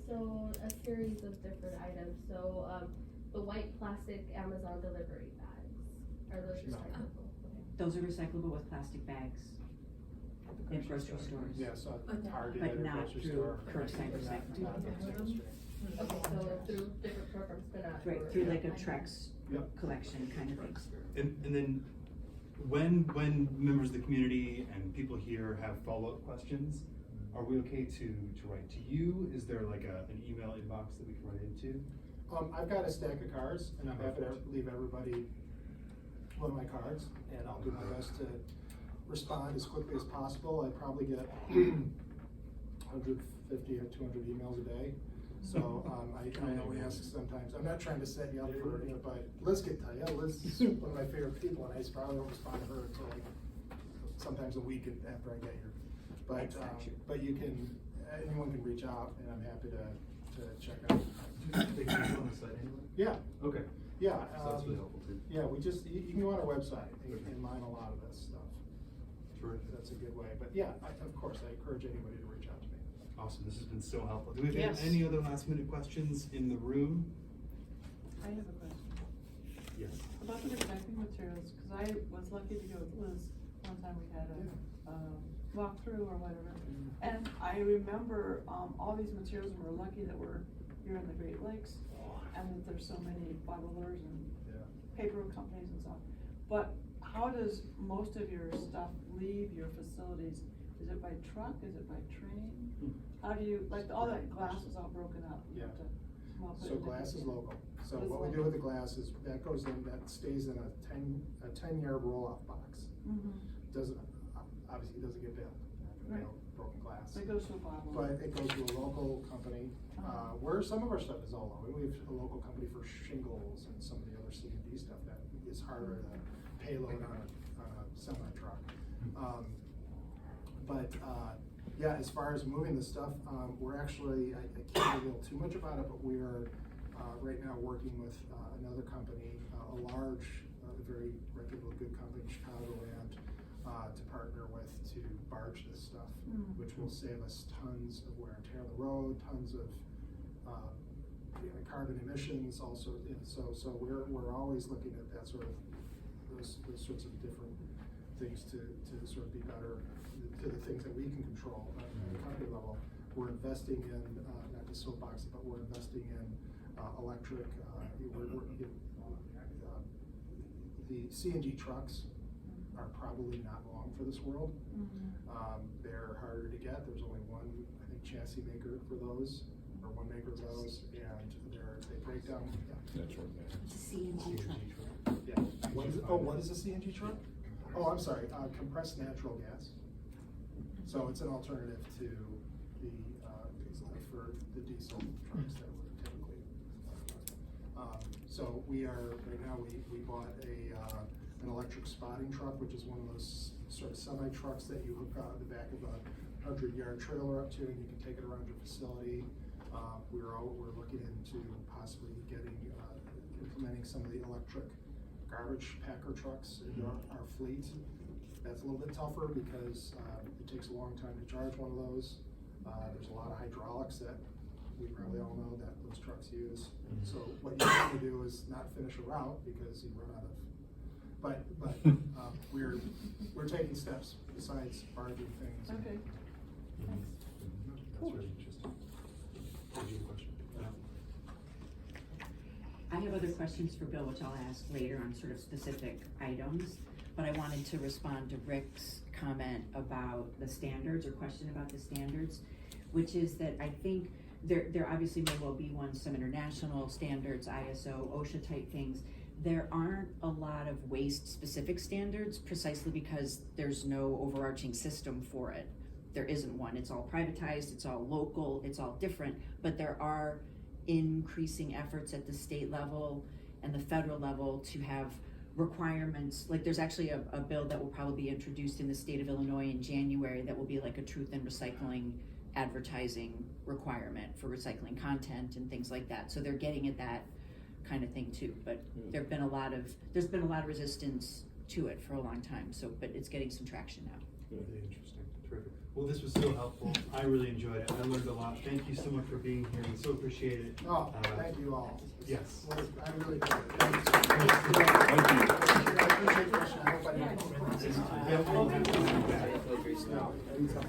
So a series of different items. So the white plastic Amazon delivery bags, are those No. recyclable? Those are recyclable with plastic bags in grocery stores. Yeah, so Target But or not grocery through store. curbside Not- recycling. not curbside stream. Okay, so through different programs, but not. Right, through like a Trex Yep. collection kind of things. And then when members of the community and people here have follow-up questions, Are we okay to write to you? Is there like an email inbox that we can write into? I've got a stack of cards, and I'm happy to leave everybody one of my cards, and I'll do my best to respond as quickly as possible. I probably get 150 or 200 emails a day. So I know we ask sometimes, I'm not trying to set you up for, but Liz can tell you, Liz is one of my favorite people, and I probably don't respond to her until like sometimes a week after I get here. But you can, anyone can reach out, and I'm happy to check out. They can go on the site anyway? Yeah. Okay. Yeah. So that's really helpful too. Yeah, you can go on our website and mine a lot of this stuff. Terrific. That's a good way, but yeah, of course, I encourage anybody to reach out to me. Awesome, this has been so helpful. Do we have Yes. any other last minute questions in the room? I have a question Yes. about the recycling materials, because I was lucky to go with Liz one time. We had a walkthrough or whatever, and I remember all these materials, and we're lucky that we're here in the Great Lakes, and that there's so many bottlers and paper companies and stuff. But how does most of your stuff leave your facilities? Is it by truck? Is it by train? How do you, like, all that glass is all broken up? You have to come up with So it glass is local. So What is what we do local? with the glass is that goes in, that stays in a 10-yard roll-off box. Doesn't, obviously it doesn't get built, Right. broken glass. It goes to a bottle. But it goes to a local company, where some of our stuff is all local. We have a local company for shingles and some of the other C&D stuff that is harder to payload on a semi-truck. Yeah, as far as moving the stuff, we're actually, I can't reveal too much about it, but we are right now working with another company, a large, very reputable, good company in Chicagoland, to partner with to barge this stuff, which will save us tons of wear and tear on the road, tons of carbon emissions, also. So we're always looking at that sort of those sorts of different things to sort of be better to the things that we can control at the company level. We're investing in not just soapbox, but we're investing in electric. The CNG trucks are probably not long for this world. They're harder to get. There's only one, I think, chassis maker for those, or one maker of those, and they break down. That's right. CNG truck. Yeah. What is a CNG truck? Oh, I'm sorry, compressed natural gas. So it's an alternative to for the diesel trucks that we're typically. So we are, right now, we bought an electric spotting truck, which is one of those sort of semi-trucks that you hook on the back of a 100-yard trailer up to, and you can take it around your facility. We're looking into possibly implementing some of the electric garbage packer trucks into our fleet. That's a little bit tougher because it takes a long time to charge one of those. There's a lot of hydraulics that we probably all know that those trucks use. So what you want to do is not finish a route because you run out of. But we're taking steps besides barging things. Okay. That's really interesting. Did you have a question? I have other questions for Bill, which I'll ask later on sort of specific items, but I wanted to respond to Rick's comment about the standards, or question about the standards, which is that I think there obviously may well be some international standards, ISO, OSHA type things. There aren't a lot of waste specific standards precisely because there's no overarching system for it. There isn't one. It's all privatized, it's all local, it's all different, but there are increasing efforts at the state level and the federal level to have requirements. Like there's actually a bill that will probably be introduced in the state of Illinois in January that will be like a truth in recycling advertising requirement for recycling content and things like that. So they're getting at that kind of thing too, but there's been a lot of resistance to it for a long time. So, but it's getting some traction now. Really interesting. Terrific. Well, this was so helpful. I really enjoyed it. I learned a lot. Thank you so much for being here. We so appreciate it. Oh, thank you all. Yes. I really do. Thank you. Thank you. I appreciate your question. I hope I didn't. Yeah, we'll have to come back. No, anytime.